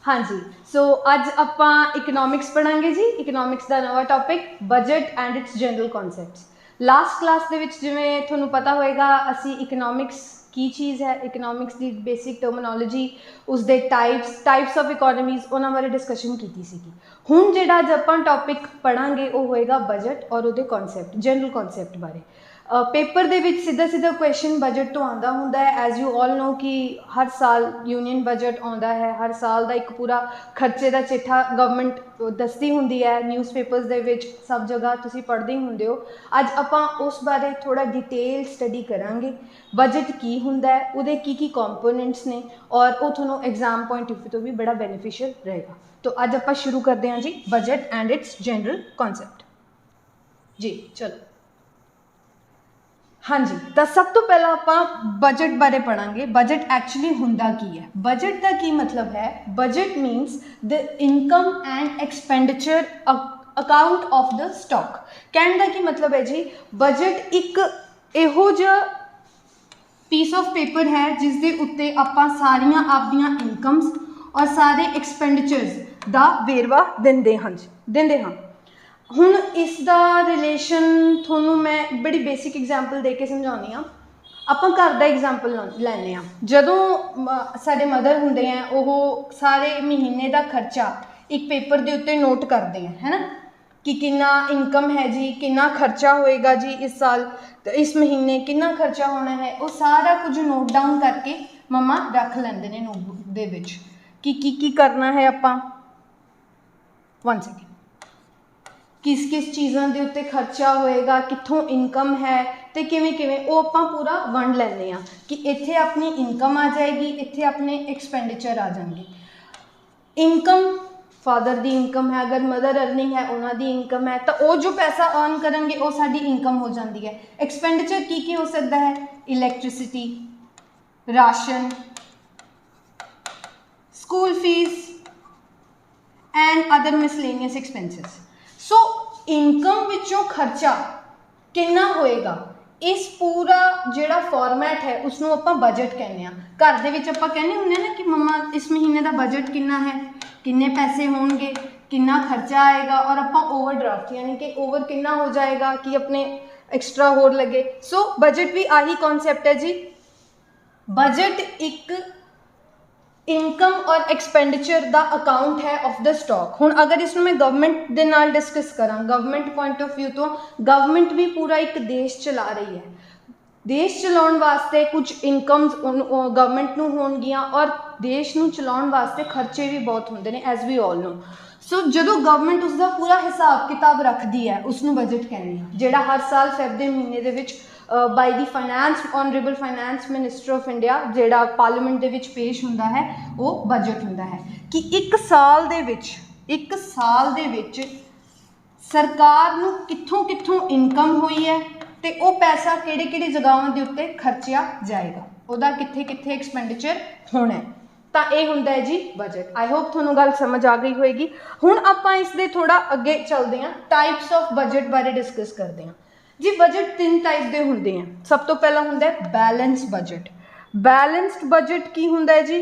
हाँ जी, सो अज आपां इकनॉमिक्स पढ़ांगे जी। इकनॉमिक्स का नवा topic budget and its general concepts. Last class दे विच जिवें तुहानूं पता होएगा असी इकनॉमिक्स की चीज़ है, इकनॉमिक्स की बेसिक टर्मिनोलॉजी, उसके टाइप्स ऑफ इकोनॉमीज़ उन्हां बारे डिस्कशन की सीगी। हुण जिहड़ा अज आपां टॉपिक पढ़ांगे वो होएगा बजट और उहदे कॉन्सैप्ट, जनरल कॉन्सैप्ट बारे। पेपर दे विच सीधा सीधा क्वेश्चन बजट तो आंदा हुंदा है। एज यू ऑल नो कि हर साल यूनियन बजट आंदा है, हर साल का एक पूरा खर्चे का चिट्ठा गवर्नमेंट दसदी हुंदी है, न्यूज़पेपर्स दे विच सब जगह तुसीं पढ़दे हुंदे हो। अज आपां उस बारे थोड़ा डिटेल स्टडी करांगे। बजट की हुंदा है, उहदे की कंपोनेंट्स ने, और वो तुहानूं एग्जाम पॉइंट ऑफ व्यू तो भी बड़ा बेनीफिशियल रहेगा। तो अज आपां शुरू करते हैं जी, budget and its general concept जी। चलो हाँ जी, तो सब तो पहला आप बजट बारे पढ़ांगे। बजट एक्चुअली हुंदा की है। बजट का की मतलब है, budget मीनस the income and expenditure account of the stock. कहने का की मतलब है जी, बजट एक इहो जिहा पीस ऑफ पेपर है जिस दे उत्ते आपां सारियां आपदियां इनकम्स और सारे एक्सपेंडिचर्स दा वेरवा दिंदे हाँ। हुण इसका रिलेशन थोनों मैं बड़ी बेसिक एग्जाम्पल दे के समझानी हाँ। आपां घर का एग्जाम्पल लैने आ। जदों साडे मदर हुंदे हैं वो सारे महीने का खर्चा एक पेपर के उत्ते नोट करते हैं, है ना, कि कितना इनकम है जी, कितना खर्चा होएगा जी इस साल, तो इस महीने कितना खर्चा होना है, वो सारा कुछ नोट डाउन करके मम्मा रख लेंदे ने नोटबुक दे विच कि की करना है। आपां 1 सेकेंड, किस चीज़ों के उत्ते खर्चा होएगा, कित्थों इनकम है, तो किवें किवें वो आपां पूरा वंड लैंदे आं कि इत्थे अपनी इनकम आ जाएगी, इत्थे अपने एक्सपेंडिचर आ जाएंगे। इनकम फादर की इनकम है, अगर मदर अर्निंग है उन्हों की इनकम है, तो वो जो पैसा अर्न करेंगे वो साडी इनकम हो जाती है। एक्सपेंडिचर की हो सकता है, electricity, ration, school fees and other miscellaneous expenses. So income विचों खर्चा कितना होएगा, इस पूरा जिहड़ा फॉर्मैट है उसनों आपां बजट कहने आ। घर दे विच आपां कहने हुंदे ना कि मम्मा इस महीने का बजट कितना है, किन्ने पैसे होंगे, कितना खर्चा आएगा, और आपां ओवरड्राफ्ट यानी कि ओवर कितना हो जाएगा कि अपने एक्स्ट्रा होर लगे। सो बजट भी आही कॉन्सैप्ट है जी। बजट एक इनकम और एक्सपेंडिचर का अकाउंट है ऑफ द स्टॉक। हुण अगर इसमें मैं गवर्नमेंट के नाल डिस्कस करा, गवर्नमेंट पॉइंट ऑफ व्यू तो गवर्नमेंट भी पूरा एक देश चला रही है। देश चलाउण वास्ते कुछ इनकम्स गवर्नमेंट नूं होणगियां और देश नूं चलाउण वास्ते खर्चे भी बहुत होंदे ने, एज वी ऑल नो। सो जदों गवर्नमेंट उसका पूरा हिसाब किताब रखती है उसनूं बजट कहने आ, जिहड़ा हर साल फेब दे महीने दे विच by the finance honourable finance minister of India जिहड़ा पार्लीमेंट दे विच पेश हुंदा है वो बजट हुंदा है कि एक साल दे विच सरकार नूं कित्थों कित्थों इनकम हुई है, तो वो पैसा किहड़े किहड़े जगहों के उत्ते खर्चिया जाएगा, उहदा कित्थे कित्थे एक्सपेंडिचर होना है। तो यह हुंदा है जी बजट। आई होप तुहानूं गल समझ आ गई होएगी। हुण आपां इस दे थोड़ा अगे चलते हैं, टाइप्स ऑफ बजट बारे डिस्कस करते हैं जी। बजट 3 टाइप के होंदे हैं। सब तो पहला हुंदा है बैलेंस बजट। बैलेंस्ड बजट की हुंदा है जी?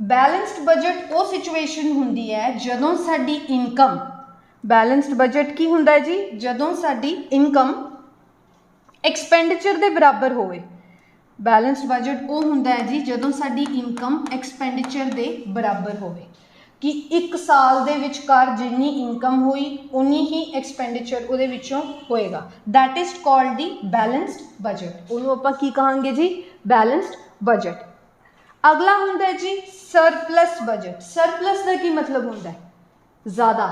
बैलेंस्ड बजट वो सिचुएशन हुंदी है जदों साडी इनकम, बैलेंस्ड बजट की हुंदा है जी जदों साडी इनकम एक्सपेंडिचर के बराबर होवे। बैलेंस्ड बजट वो हुंदा है जी जदों साडी इनकम एक्सपेंडिचर के बराबर होवे, कि एक साल दे विचकार जिन्नी इनकम हुई उन्नी ही एक्सपेंडिचर उहदे विचों होएगा। That is called the balanced budget. उहनूं आपां की कहांगे जी? Balanced budget. अगला हुंदा है जी सरप्लस बजट। सरप्लस का की मतलब हुंदा है? ज़्यादा,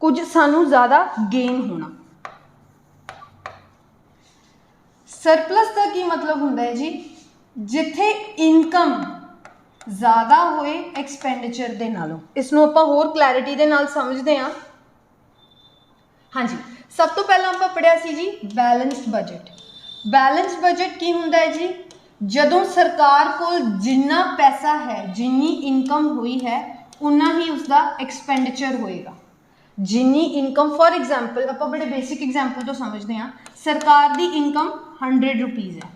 कुछ सानू ज़्यादा गेन होना। सरप्लस का की मतलब हुंदा है जी जिथे इनकम ज़्यादा होए एक्सपेंडिचर दे नालों। इसनों आपां होर क्लैरिटी दे नाल समझते हैं। हाँ जी, सब तो पहला आपां पढ़िया सी जी बैलेंस्ड बजट। बैलेंस्ड बजट की हुंदा है जी जदों सरकार कोल जिन्ना पैसा है, जिन्नी इनकम हुई है उन्ना ही उसका एक्सपेंडिचर होएगा। जिन्नी इनकम, फॉर एग्जाम्पल आपां बड़े बेसिक एग्जाम्पल तो समझते हैं, सरकार की इनकम 100 रुपीज़ है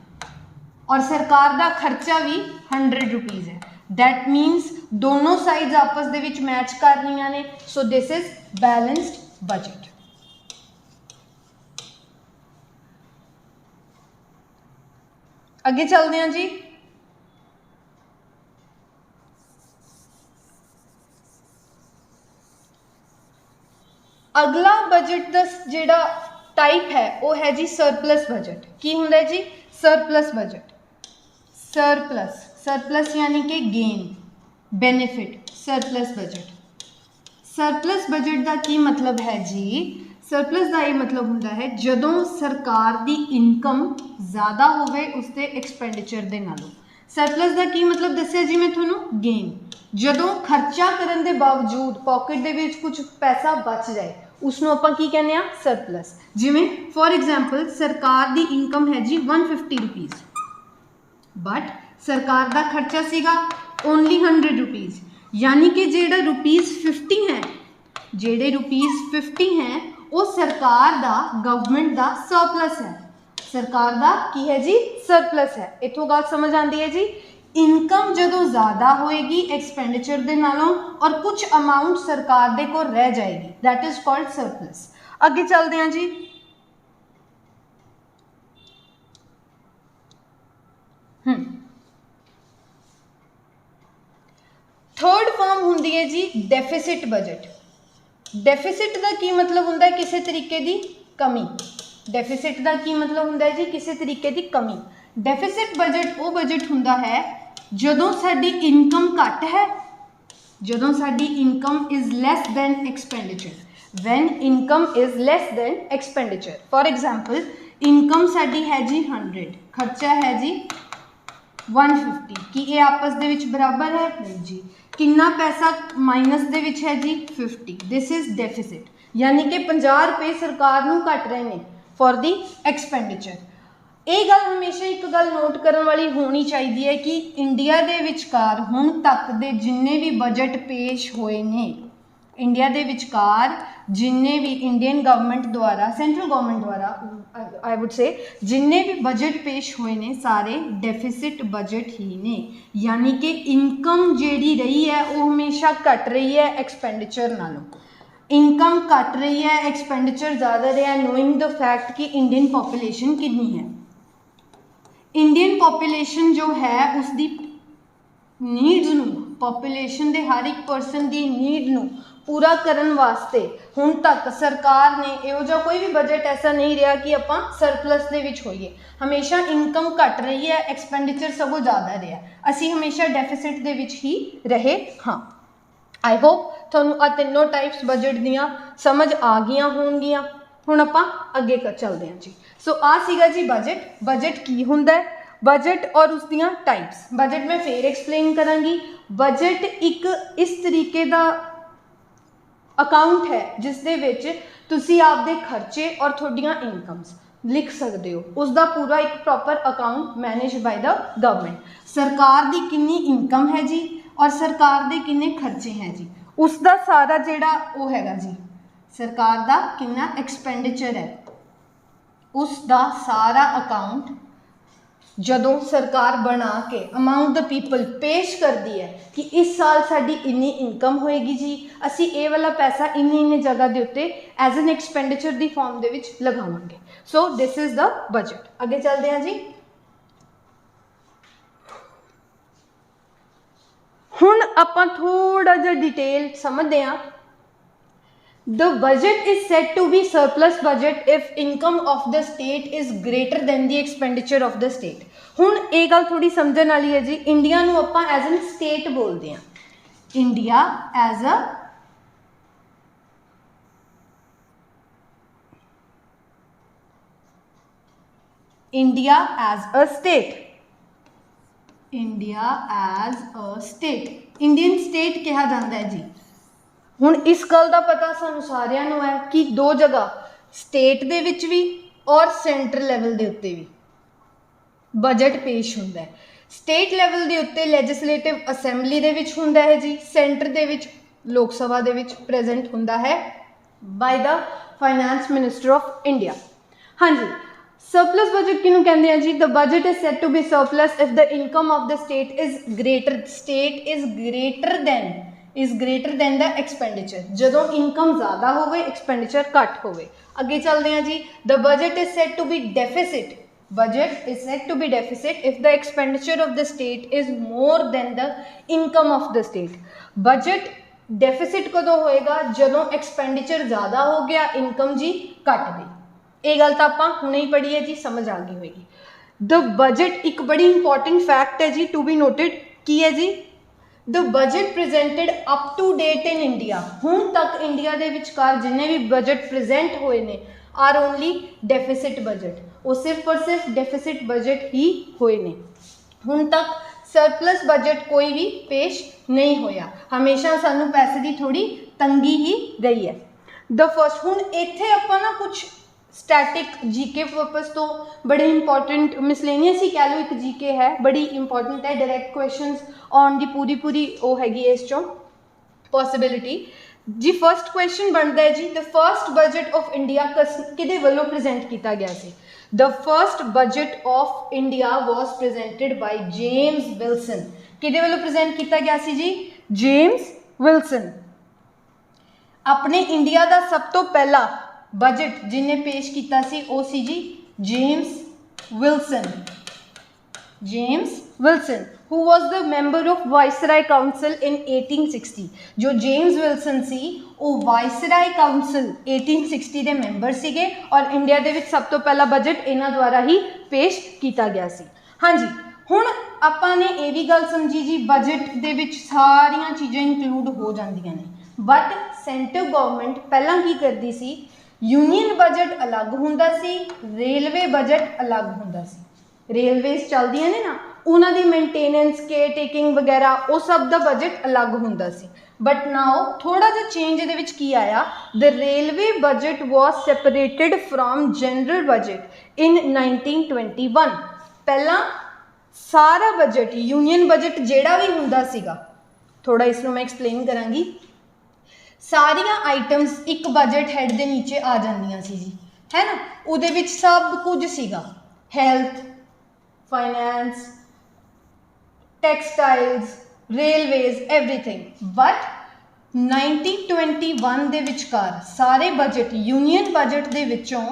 और सरकार का खर्चा भी 100 रुपीज़ है। दैट मीन्स दोनों साइड्स आपस दे विच मैच कर रही ने, सो दिस इज बैलेंस्ड बजट। अगे चलते हैं जी। अगला बजट का जिहड़ा टाइप है वो है जी सरप्लस बजट। की हुंदा है जी सरप्लस बजट। सरप्लस, सरप्लस यानी कि gain, benefit, surplus budget. Surplus budget का की मतलब है जी, सरप्लस का ये मतलब होंदा है जदों सरकार की इनकम ज़्यादा होवे उसके एक्सपेंडिचर दे नालों। सरप्लस का की मतलब दस्सिया जी मैं थोनों, गेन। जदों खर्चा करन दे बावजूद पॉकेट दे विच कुछ पैसा बच जाए उसनों आपां की कहने आ, सरप्लस। जिवें फॉर एग्जाम्पल सरकार की इनकम है जी 150 रुपीज़, बट सरकार का खर्चा सीगा ओनली 100 रुपीज़, यानी कि जेड़ा रुपीज़ 50 है, जेड़े रुपीज़ 50 हैं वो सरकार दा, गवर्नमेंट दा सरप्लस है। सरकार दा की है जी सरप्लस है। इत्थों गल समझ आती है जी। इनकम जदों ज़्यादा होएगी एक्सपेंडिचर दे नालों और कुछ अमाउंट सरकार दे को रह जाएगी, दैट इज कॉल्ड सरप्लस। अगे चलते हैं जी। थर्ड फॉर्म होंदी है जी डेफिसिट बजट। डेफिसिट का की मतलब होंदा है किसी तरीके की कमी। डेफिसिट का की मतलब होंदा है जी किसी तरीके की कमी। डेफिसिट बजट वो बजट होंदा है जदों साडी इनकम घट है, जदों साडी income is less than expenditure. When income is less than expenditure. For example income साडी है जी 100, खर्चा है जी 150, कि ये आपस दे विच बराबर है? नहीं जी। कितना पैसा माइनस दे विच है जी 50, दिस इज डेफिसिट, यानी कि 50 रुपये सरकार नूं घट रहे हैं फॉर दी एक्सपेंडिचर। ये गल हमेशा एक गल नोट करने वाली होनी चाहिए है कि इंडिया दे विचकार हुण तक दे जिन्ने भी बजट पेश होए ने, इंडिया दे विचकार जिन्ने भी इंडियन गवर्नमेंट द्वारा, सेंट्रल गवर्नमेंट द्वारा आई वुड से जिन्ने भी बजट पेश हुए ने सारे डेफिसिट बजट ही ने, यानी कि इनकम जेड़ी रही है वो हमेशा घट रही है एक्सपेंडिचर नालों। इनकम घट रही है, एक्सपेंडिचर ज़्यादा रहा है, नोइंग द फैक्ट कि इंडियन पॉपुलेशन कितनी है। इंडियन पॉपुलेशन जो है उसकी नीड्स नूं, पॉपुलेशन दे हर एक पर्सन की नीड नूं पूरा करन वास्ते हुण तक सरकार ने इहो जिहा कोई भी बजट ऐसा नहीं रहा कि आपां सरप्लस दे विच होइए। हमेशा इनकम घट रही है, एक्सपेंडिचर सगों ज़्यादा रहा, असी हमेशा डेफिसिट दे विच ही रहे हाँ। आई होप तुहानूं आ तीनों टाइप्स बजट दियां समझ आ गईयां होणगियां। हुण आपां अगे चलदे हां जी। सो आ सीगा जी बजट। बजट की हुंदा है, बजट और उसदियां टाइप्स। बजट मैं फिर एक्सप्लेन करांगी। बजट एक इस तरीके का अकाउंट है जिस दे विच तुसी आपदे खर्चे और थोड़ियां इनकम्स लिख सकते हो, उसका पूरा एक proper account manage by the government. सरकार की कितनी इनकम है जी और सरकार के कितने खर्चे हैं जी, उसका सारा जिहड़ा वो हैगा जी, सरकार का कितना एक्सपेंडिचर है उसका सारा अकाउंट जदों सरकार बना के अमाउंट द पीपल पेश करती है कि इस साल साड़ी इन्नी इनकम होएगी जी, असी ये वाला पैसा इन्नी जगह के उत्ते एज एन एक्सपेंडिचर की फॉर्म दे विच लगावांगे। So this is the budget. अगे चलते हैं जी। हुण आपां थोड़ा जिहा डिटेल समझते हैं। The budget is said to be surplus budget if income of the state is greater than the expenditure of the state। हुण ये गल थोड़ी समझण वाली है जी। इंडिया नूं आपां एज एन स्टेट बोलते हैं, India as a India as a state, India as a state, Indian state कहा जाता है जी। हुण इस गल का पता सानू सारिਆਂ ਨੂੰ है कि दो जगह स्टेट दे विच भी और सेंटर लैवल के उत्ते भी बजट पेश होंदा है। स्टेट लैवल के उत्ते लैजिसलेटिव असैंबली दे विच होंदा है जी, सेंटर दे विच लोक सभा दे विच प्रेजेंट होंदा है by the finance minister of India. हाँ जी, ਸਰਪਲਸ ਬਜਟ ਕਿਹਨੂੰ ਕਹਿੰਦੇ ਆ ਜੀ? The budget is said to be surplus if the income of the state is greater than the expenditure. ਜਦੋਂ ਇਨਕਮ ਜ਼ਿਆਦਾ ਹੋਵੇ, ਐਕਸਪੈਂਡੀਚਰ ਘੱਟ ਹੋਵੇ। ਅੱਗੇ ਚੱਲਦੇ ਹਾਂ ਜੀ। The budget is said to be deficit. Budget is said to be deficit if the expenditure of the state is more than the income of the state. Budget deficit कदों होएगा? जदों expenditure ज़्यादा हो गया, income जी घट गई। ये गल तो आपां हुणे ही पढ़ी है जी, समझ आ गई होएगी। The budget एक बड़ी इंपॉर्टेंट फैक्ट है जी to be noted की है जी। The budget presented up to date in India, हुण तक इंडिया दे विचकार जिन्ने भी बजट प्रेजेंट होए ने आर ओनली डेफिसिट बजट। वो सिर्फ और सिर्फ डेफिसिट बजट ही होए ने। हुण तक सरप्लस बजट कोई भी पेश नहीं होया। हमेशा सानू पैसे की थोड़ी तंगी ही गई है। द फर्स्ट हुण इत्थे आपां ना कुछ स्टैटिक जीके पर्पस तो बड़े इंपॉर्टेंट मिसलेनियस ही कह लो, एक जीके है बड़ी इंपॉर्टेंट है। डायरैक्ट क्वेश्चंस ऑन दी पूरी वो हैगी इस चों पॉसिबिलिटी जी। फर्स्ट क्वेश्चन बनता है जी, the first budget of India किहदे वल्लों प्रेजेंट किया गया सी? The first budget of India was presented by James Wilson. किहदे वल्लों प्रेजेंट किया गया सी जी? James Wilson. अपने इंडिया का सब तो पहला बजट जिन्हें पेश किया सी वो सी जी James Wilson. James Wilson who was the member of Viceroy Council in 1860। जो जेम्स विल्सन सी वो वाइसराय काउंसिल 1860 के मैंबर सीगे और इंडिया दे विच सब तो पहला बजट इन्हां द्वारा ही पेश किया गया सी। हाँ जी, हुण आपां ने ये भी गल समझी जी, बजट दे विच सारियां चीज़ां इंक्लूड हो जांदियां ने, बट सेंटर गवर्नमेंट पहलां की करदी सी? यूनियन बजट अलग हुंदा सी, रेलवे बजट अलग हुंदा सी। रेलवेज चलदियां ने ना, उन्हां दी मेनटेनेंस, केयर टेकिंग वगैरह वो सब दा बजट अलग हुंदा सी। बट नाउ थोड़ा जिहा चेंज इहदे विच की आया, the railway budget was separated from general budget in 1921। पहला सारा बजट यूनियन बजट जिहड़ा भी हुंदा सीगा, थोड़ा इसनूं मैं एक्सप्लेन करांगी। सारियां आइटम्स एक बजट हैड दे नीचे आ जांदियां सी जी, है ना। उहदे विच सब कुछ सीगा, health, finance, textiles, railways, everything. But 1921 दे विचकार सारे बजट यूनियन बजट दे विचों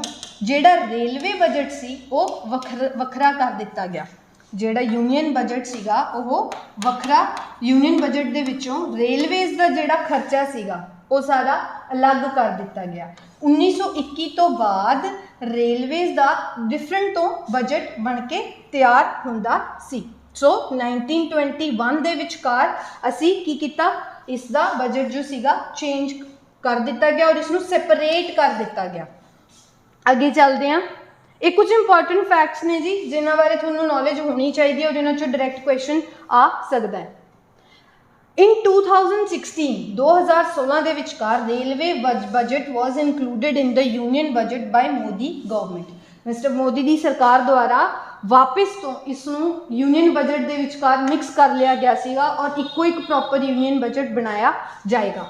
जिहड़ा रेलवे बजट सी वो वखरा कर दिता गया। जिहड़ा यूनियन बजट सीगा वो वखरा, यूनियन बजट दे विचों रेलवेज का जिहड़ा खर्चा सीगा वो सारा अलग कर दिता गया। 1921 तो बाद रेलवेज का डिफरेंट तो बजट बन के तैयार हुंदा सी। सो 1921 दे विचकार असी की किता, इसका बजट जो सीगा चेंज कर दिता गया और इसनूं सैपरेट कर दिता गया। अगे चलते हैं, ये कुछ इंपॉर्टेंट फैक्ट्स ने जी जिन्हां बारे तुहानूं नॉलेज होनी चाहिए और जिन्हां चों डायरैक्ट क्वेश्चन आ सकता है। इन 2016 दे विचकार railway budget was included in the union budget by Modi government. Mister Modi की सरकार द्वारा वापस तो इसनूं यूनियन बजट के विचकार मिक्स कर लिया गया सीगा और इको एक प्रॉपर यूनियन बजट बनाया जाएगा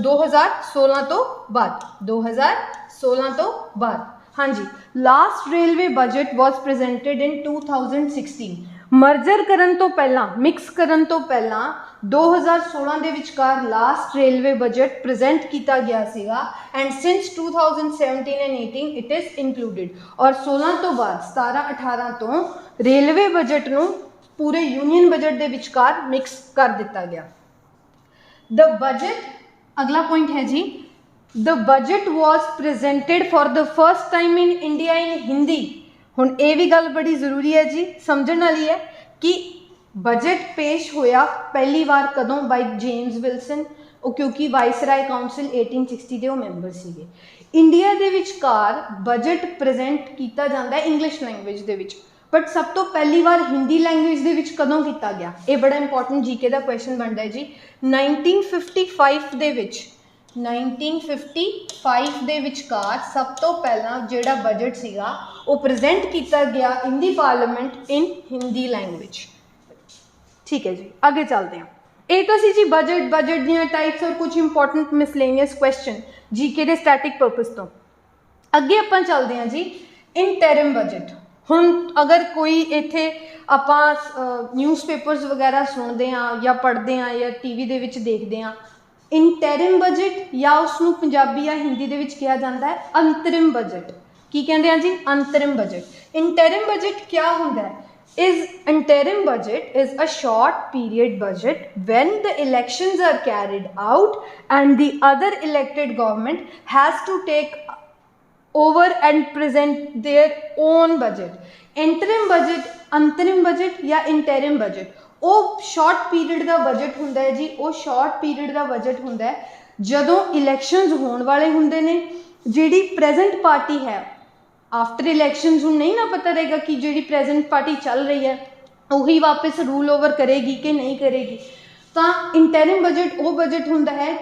2016 तो बाद। 2016 तो बाद, हाँ जी। Last railway budget was presented in 2016। Merger करन तो पहला, मिक्स करन तो पहला 2016 ਦੇ ਵਿਚਕਾਰ लास्ट रेलवे बजट प्रेजेंट किया गया सीगा and since 2017 and 18 it is included. और 16 तो बाद 17-18 तो रेलवे बजट नूं पूरे यूनियन बजट के विचकार मिक्स कर दिता गया। द बजट, अगला पॉइंट है जी, the budget was presented for the first time in India in Hindi. हुण ये भी गल बड़ी जरूरी है जी, समझण वाली है कि बजट पेश होया पहली बार कदों बाय जेम्स विल्सन, क्योंकि वाइसराय काउंसिल 1860 के वो मैंबर सीगे। इंडिया दे विचकार बजट प्रेजेंट किया जाता है English language they which, but सब तो पहली बार हिंदी लैंग्वेज दे विच कदों किया गया? ये बड़ा इंपॉर्टेंट जीके का क्वेश्चन बनता है जी। 1955 दे विच 1955 ਦੇ ਵਿਚਕਾਰ ਸਭ ਤੋਂ ਪਹਿਲਾਂ ਜਿਹੜਾ ਬਜਟ ਸੀਗਾ ਉਹ ਪ੍ਰੈਜ਼ੈਂਟ ਕੀਤਾ ਗਿਆ in the parliament in Hindi language. ठीक है जी, आगे चलते हैं। ये तो सी जी बजट दी टाइप्स और कुछ इंपॉर्टेंट मिसलेनियस क्वेश्चन जीके के स्टैटिक परपस तो। अगे अपन चलते हैं जी, ਇੰਟਰਿਮ ਬਜਟ। ਹੁਣ ਅਗਰ ਕੋਈ ਇੱਥੇ ਆਪਾਂ ਨਿਊਜ਼ਪੇਪਰਸ ਵਗੈਰਾ ਸੁਣਦੇ ਹਾਂ ਜਾਂ ਪੜ੍ਹਦੇ ਹਾਂ ਜਾਂ ਟੀ ਵੀ ਦੇ ਵਿੱਚ ਦੇਖਦੇ ਹਾਂ, ਇੰਟਰਿਮ ਬਜਟ ਜਾਂ ਉਸਨੂੰ ਪੰਜਾਬੀ ਜਾਂ ਹਿੰਦੀ ਦੇ ਵਿੱਚ ਕਿਹਾ ਜਾਂਦਾ ਹੈ ਅੰਤਰਿਮ ਬਜਟ। ਕੀ ਕਹਿੰਦੇ ਆ ਜੀ? ਅੰਤਰਿਮ ਬਜਟ। ਇੰਟਰਿਮ ਬਜਟ ਕਿਆ ਹੁੰਦਾ ਹੈ? Interim budget is a short period budget when the elections are carried out and the other elected government has to take over and present their own budget. Interim budget, अंतरिम budget या interim budget ਉਹ short period ਦਾ budget ਹੁੰਦਾ ਹੈ ਜੀ। ਉਹ short period ਦਾ budget ਹੁੰਦਾ ਹੈ ਜਦੋਂ ਇਲੈਕਸ਼ਨਸ ਹੋਣ ਵਾਲੇ ਹੁੰਦੇ ਨੇ। ਜਿਹੜੀ ਪ੍ਰੈਜ਼ੈਂਟ ਪਾਰਟੀ ਹੈ ਆਫਟਰ ਇਲੈਕਸ਼ਨਸ, ਹੁਣ ਨਹੀਂ ਨਾ ਪਤਾ ਰਹੇਗਾ ਕਿ ਜਿਹੜੀ ਪ੍ਰੈਜ਼ੈਂਟ ਪਾਰਟੀ ਚੱਲ ਰਹੀ ਹੈ ਉਹੀ ਵਾਪਸ ਰੂਲ ਓਵਰ ਕਰੇਗੀ ਕਿ ਨਹੀਂ ਕਰੇਗੀ। ਤਾਂ ਇੰਟਰਿਮ ਬਜਟ ਉਹ ਬਜਟ ਹੁੰਦਾ ਹੈ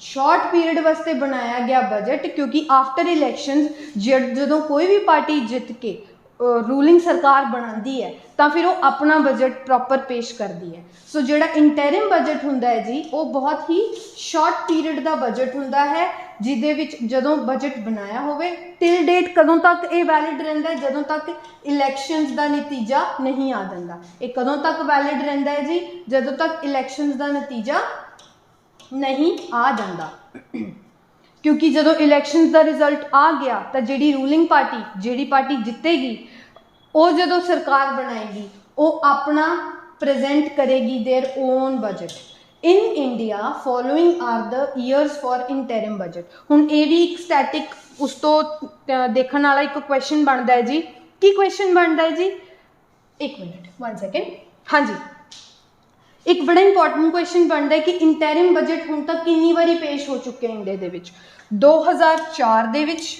ਸ਼ਾਰਟ ਪੀਰੀਅਡ ਵਾਸਤੇ ਬਣਾਇਆ ਗਿਆ ਬਜਟ, ਕਿਉਂਕਿ ਆਫਟਰ ਇਲੈਕਸ਼ਨਸ ਜਦੋਂ ਕੋਈ ਵੀ ਪਾਰਟੀ ਜਿੱਤ ਕੇ ਰੂਲਿੰਗ ਸਰਕਾਰ ਬਣਾਉਂਦੀ ਹੈ ਤਾਂ ਫਿਰ ਉਹ ਆਪਣਾ ਬਜਟ ਪ੍ਰੋਪਰ ਪੇਸ਼ ਕਰਦੀ ਹੈ। ਸੋ ਜਿਹੜਾ ਇੰਟਰਿਮ ਬਜਟ ਹੁੰਦਾ ਹੈ ਜੀ ਉਹ ਬਹੁਤ ਹੀ ਸ਼ਾਰਟ ਪੀਰੀਅਡ ਦਾ ਬਜਟ ਹੁੰਦਾ ਹੈ, ਜਿਹਦੇ ਵਿੱਚ ਜਦੋਂ ਬਜਟ ਬਣਾਇਆ ਹੋਵੇ ਟਿਲ ਡੇਟ ਕਦੋਂ ਤੱਕ ਇਹ ਵੈਲਿਡ ਰਹਿੰਦਾ ਹੈ? ਜਦੋਂ ਤੱਕ ਇਲੈਕਸ਼ਨਸ ਦਾ ਨਤੀਜਾ ਨਹੀਂ ਆ ਜਾਂਦਾ। ਇਹ ਕਦੋਂ ਤੱਕ ਵੈਲਿਡ ਰਹਿੰਦਾ ਹੈ ਜੀ? ਜਦੋਂ ਤੱਕ ਇਲੈਕਸ਼ਨਸ ਦਾ ਨਤੀਜਾ ਨਹੀਂ ਆ ਜਾਂਦਾ। ਕਿਉਂਕਿ ਜਦੋਂ ਇਲੈਕਸ਼ਨਸ ਦਾ ਰਿਜ਼ਲਟ ਆ ਗਿਆ ਤਾਂ ਜਿਹੜੀ ਰੂਲਿੰਗ ਪਾਰਟੀ, ਜਿਹੜੀ ਪਾਰਟੀ ਜਿੱਤੇਗੀ, ਉਹ ਜਦੋਂ ਸਰਕਾਰ ਬਣਾਏਗੀ ਉਹ ਆਪਣਾ ਪ੍ਰੈਜ਼ੈਂਟ ਕਰੇਗੀ their own budget. In India following are the years for interim budget. ਹੁਣ ਇਹ ਵੀ ਇੱਕ ਸਟੈਟਿਕ ਉਸ ਤੋਂ ਦੇਖਣ ਵਾਲਾ ਇੱਕ ਕੁਐਸਚਨ ਬਣਦਾ ਹੈ ਜੀ। ਕੀ ਕੁਐਸਚਨ ਬਣਦਾ ਹੈ ਜੀ? ਇੱਕ ਮਿੰਟ, 1 ਸੈਕਿੰਡ। ਹਾਂਜੀ, ਇੱਕ ਬੜਾ ਇੰਪੋਰਟੈਂਟ ਕੁਐਸਚਨ ਬਣਦਾ ਹੈ ਕਿ ਇੰਟਰਿਮ ਬਜਟ ਹੁਣ ਤੱਕ ਕਿੰਨੀ ਵਾਰੀ ਪੇਸ਼ ਹੋ ਚੁੱਕੇ ਇੰਡੀਆ ਦੇ ਵਿੱਚ? 2004 ਦੇ ਵਿੱਚ,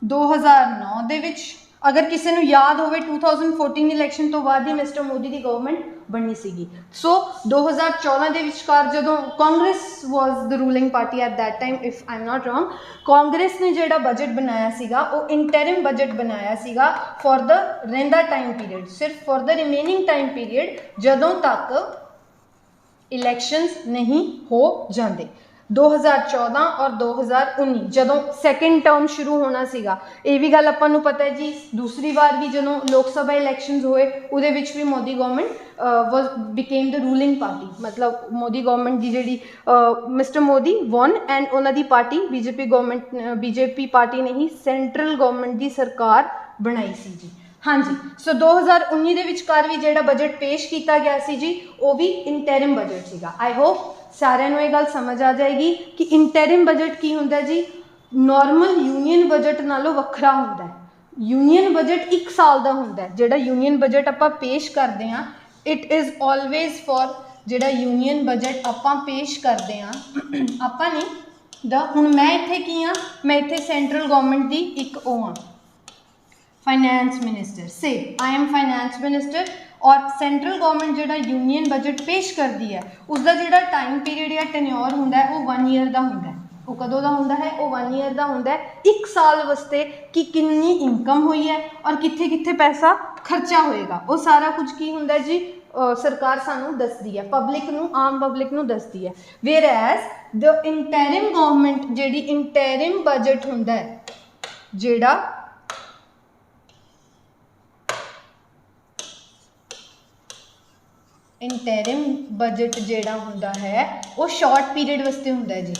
2009 ਦੇ ਵਿੱਚ। ਅਗਰ ਕਿਸੇ ਨੂੰ ਯਾਦ ਹੋਵੇ 2014 ਇਲੈਕਸ਼ਨ ਤੋਂ ਬਾਅਦ ਹੀ ਮਿਸਟਰ ਮੋਦੀ ਦੀ ਗਵਰਨਮੈਂਟ ਬਣੀ ਸੀਗੀ। ਸੋ 2014 ਦੇ ਵਿਚਕਾਰ ਜਦੋਂ Congress was the ruling party at that time, if I am not wrong, Congress ਨੇ ਜਿਹੜਾ ਬਜਟ ਬਣਾਇਆ ਸੀਗਾ ਉਹ ਇੰਟਰਿਮ ਬਜਟ ਬਣਾਇਆ ਸੀਗਾ ਫॉर द ਰਹਿੰਦਾ ਟਾਈਮ ਪੀਰੀਅਡ, ਸਿਰਫ for the remaining time period ਜਦੋਂ ਤੱਕ ਇਲੈਕਸ਼ਨਸ ਨਹੀਂ ਹੋ ਜਾਂਦੇ। 2014 ਔਰ 2019 ਜਦੋਂ ਸੈਕਿੰਡ ਟਰਮ ਸ਼ੁਰੂ ਹੋਣਾ ਸੀਗਾ, ਇਹ ਵੀ ਗੱਲ ਆਪਾਂ ਨੂੰ ਪਤਾ ਹੈ ਜੀ। ਦੂਸਰੀ ਵਾਰ ਵੀ ਜਦੋਂ ਲੋਕ ਸਭਾ ਇਲੈਕਸ਼ਨਸ ਹੋਏ ਉਹਦੇ ਵਿੱਚ ਵੀ ਮੋਦੀ ਗਵਰਨਮੈਂਟ ਬਿਕੇਮ ਦ ਰੂਲਿੰਗ ਪਾਰਟੀ। ਮਤਲਬ ਮੋਦੀ ਗਵਰਨਮੈਂਟ ਦੀ ਜਿਹੜੀ ਮਿਸਟਰ ਮੋਦੀ ਵਨ ਐਂਡ ਉਹਨਾਂ ਦੀ party BJP government, BJP party ਨੇ ਹੀ ਸੈਂਟਰਲ ਗਵਰਨਮੈਂਟ ਦੀ ਸਰਕਾਰ ਬਣਾਈ ਸੀ ਜੀ। ਹਾਂਜੀ, ਸੋ 2019 ਦੇ ਵਿਚਕਾਰ ਵੀ ਜਿਹੜਾ ਬਜਟ ਪੇਸ਼ ਕੀਤਾ ਗਿਆ ਸੀ ਜੀ ਉਹ ਵੀ ਇੰਟਰਿਮ ਬਜਟ ਸੀਗਾ। ਆਈ ਹੋਪ ਸਾਰਿਆਂ ਨੂੰ ਇਹ ਗੱਲ ਸਮਝ ਆ ਜਾਏਗੀ ਕਿ ਇੰਟਰਿਮ ਬਜਟ ਕੀ ਹੁੰਦਾ ਜੀ। ਨੋਰਮਲ ਯੂਨੀਅਨ ਬਜਟ ਨਾਲੋਂ ਵੱਖਰਾ ਹੁੰਦਾ ਹੈ। ਯੂਨੀਅਨ ਬਜਟ 1 ਸਾਲ ਦਾ ਹੁੰਦਾ ਹੈ। ਜਿਹੜਾ ਯੂਨੀਅਨ ਬਜਟ ਆਪਾਂ ਪੇਸ਼ ਕਰਦੇ ਹਾਂ ਇਟ ਇਜ਼ ਆਲਵੇਜ਼ ਫॉर, ਜਿਹੜਾ ਯੂਨੀਅਨ ਬਜਟ ਆਪਾਂ ਪੇਸ਼ ਕਰਦੇ ਹਾਂ ਆਪਾਂ ਨਹੀਂ ਹੁਣ ਮੈਂ ਇੱਥੇ ਕੀ ਹਾਂ? ਮੈਂ ਇੱਥੇ ਸੈਂਟਰਲ ਗਵਰਨਮੈਂਟ ਦੀ ਇੱਕ ਉਹ ਹਾਂ, फाइनेंस मिनिस्टर। से आई एम फाइनेंस मिनिस्टर और सेंट्रल गवर्नमेंट ਜਿਹੜਾ यूनियन बजट पेश करती है उसका ਜਿਹੜਾ टाइम पीरियड या टेन्योर ਹੁੰਦਾ है वो 1 ईयर का ਹੁੰਦਾ है। वो कदों का ਹੁੰਦਾ है? वो 1 ईयर का ਹੁੰਦਾ है। 1 साल वास्ते कि कितनी इनकम हुई है और कित्थे कित्थे पैसा खर्चा होएगा वो सारा कुछ की ਹੁੰਦਾ है जी सरकार सानू दसदी है, पब्लिक नू, आम पब्लिक नू दसदी है। Whereas the interim government ਜਿਹੜੀ इंटरिम बजट ਹੁੰਦਾ है ਜਿਹੜਾ इंटरिम बजट ਜਿਹੜਾ ਹੁੰਦਾ ਹੈ ਉਹ ਸ਼ਾਰਟ ਪੀਰੀਅਡ ਵਾਸਤੇ ਹੁੰਦਾ ਹੈ ਜੀ।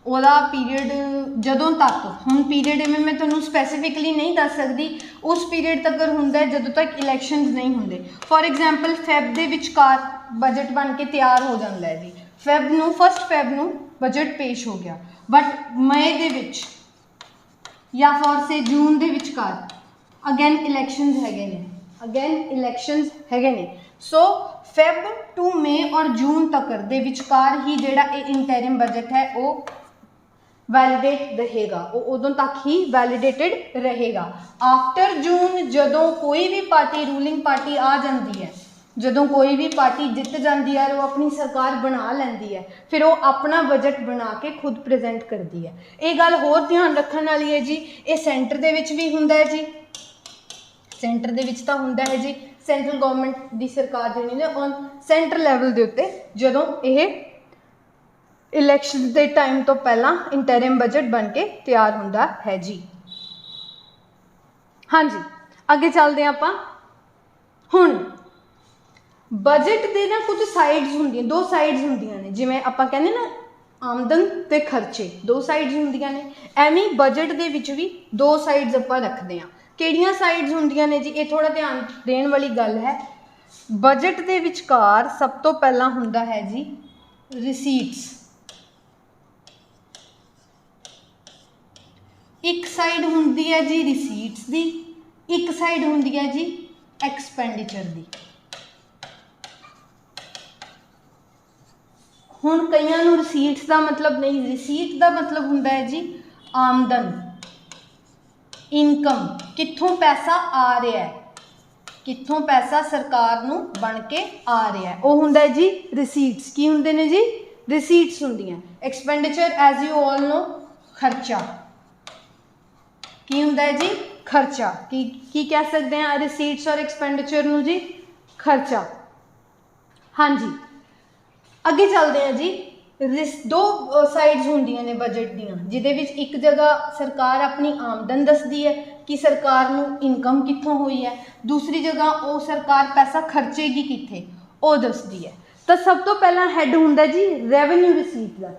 ਉਹਦਾ ਪੀਰੀਅਡ ਜਦੋਂ ਤੱਕ, ਹੁਣ ਪੀਰੀਅਡ ਐਵੇਂ ਮੈਂ ਤੁਹਾਨੂੰ ਸਪੈਸੀਫਿਕਲੀ ਨਹੀਂ ਦੱਸ ਸਕਦੀ, ਉਸ ਪੀਰੀਅਡ ਤੱਕ ਹੁੰਦਾ ਹੈ ਜਦੋਂ ਤੱਕ ਇਲੈਕਸ਼ਨਸ ਨਹੀਂ ਹੁੰਦੇ। ਫੋਰ ਐਗਜ਼ਾਮਪਲ ਫੈਬ ਦੇ ਵਿਚਕਾਰ ਬਜਟ ਬਣ ਕੇ ਤਿਆਰ ਹੋ ਜਾਂਦਾ ਹੈ ਜੀ। ਫੈਬ ਨੂੰ 1 ਫੈਬ ਨੂੰ ਬਜਟ ਪੇਸ਼ ਹੋ ਗਿਆ, ਬਟ ਮਈ ਦੇ ਵਿੱਚ ਜਾਂ ਫੋਰ ਸੇ ਜੂਨ ਦੇ ਵਿਚਕਾਰ ਅਗੇਨ ਇਲੈਕਸ਼ਨਸ ਹੈਗੇ ਨੇ, ਹੈਗੇ ਨੇ। ਸੋ ਫੈਬ ਟੂ ਮਈ ਔਰ ਜੂਨ ਤੱਕ ਦੇ ਵਿਚਕਾਰ ਹੀ ਜਿਹੜਾ ਇਹ ਇੰਟਰਿਮ ਬਜਟ ਹੈ ਉਹ ਵੈਲੀਡੇਟ ਰਹੇਗਾ, ਉਹ ਉਦੋਂ ਤੱਕ ਹੀ ਵੈਲੀਡੇਟਡ ਰਹੇਗਾ। ਆਫਟਰ ਜੂਨ ਜਦੋਂ ਕੋਈ ਵੀ ਪਾਰਟੀ ਰੂਲਿੰਗ ਪਾਰਟੀ ਆ ਜਾਂਦੀ ਹੈ, ਜਦੋਂ ਕੋਈ ਵੀ ਪਾਰਟੀ ਜਿੱਤ ਜਾਂਦੀ ਹੈ, ਉਹ ਆਪਣੀ ਸਰਕਾਰ ਬਣਾ ਲੈਂਦੀ ਹੈ, ਫਿਰ ਉਹ ਆਪਣਾ ਬਜਟ ਬਣਾ ਕੇ ਖੁਦ ਪ੍ਰੈਜ਼ੈਂਟ ਕਰਦੀ ਹੈ। ਇਹ ਗੱਲ ਹੋਰ ਧਿਆਨ ਰੱਖਣ ਵਾਲੀ ਹੈ ਜੀ, ਇਹ ਸੈਂਟਰ ਦੇ ਵਿੱਚ ਵੀ ਹੁੰਦਾ ਹੈ ਜੀ। ਸੈਂਟਰ ਦੇ ਵਿੱਚ ਤਾਂ ਹੁੰਦਾ ਹੈ ਜੀ, ਸੈਂਟਰਲ ਗਵਰਨਮੈਂਟ ਦੀ ਸਰਕਾਰ ਜਿਹੜੀ ਨੇ ਔਨ ਸੈਂਟਰ ਲੈਵਲ ਦੇ ਉੱਤੇ ਜਦੋਂ ਇਹ ਇਲੈਕਸ਼ਨ ਦੇ ਟਾਈਮ ਤੋਂ ਪਹਿਲਾਂ ਇੰਟਰਿਮ ਬਜਟ ਬਣ ਕੇ ਤਿਆਰ ਹੁੰਦਾ ਹੈ ਜੀ। हाँ जी, अगे चलते हैं आपां। हुण बजट दे ना कुछ साइड्स होंदियां, दो साइड्स होंदियां ने, जिवें आपां कहंदे ना आमदन ते खर्चे, दो साइड्स होंदियां ने, एवें बजट दे विच भी दो साइड्स आपां रखदे हां। किहड़ियां साइड्स होंदियां ने जी, ये थोड़ा ध्यान देण वाली गल है। बजट दे विचकार सब तो पहला हुंदा है जी रिसीट्स। एक साइड हुंदी है जी रिसीट्स दी, एक साइड हुंदी है जी एक्सपेंडिचर दी। हुण कईयां नूं रिसीट्स का मतलब नहीं, रिसीट का मतलब हुंदा है जी आमदन, इनकम, कित्थों पैसा आ रहा है, कित्थों पैसा सरकार नूं बन के आ रहा है, वो हुंदा है जी रिसीट्स। की हुंदे ने जी रिसीट्स हुंदियां। Expenditure as you all know खर्चा, की हुंदा है जी खर्चा। की कह सकते हैं रिसीट्स और एक्सपेंडिचर नूं जी खर्चा। हाँ जी, अगे चलते हैं जी। दो साइड्स होंदियां ने बजट दियां, जिहदे विच एक जगह सरकार अपनी आमदन दसदी है कि सरकार नूं इनकम कित्थों हुई है, दूसरी जगह वो सरकार पैसा खर्चेगी कित्थे वो दसदी है। तो सब तो पहला हैड हुंदा जी रेवेन्यू रिसीट का।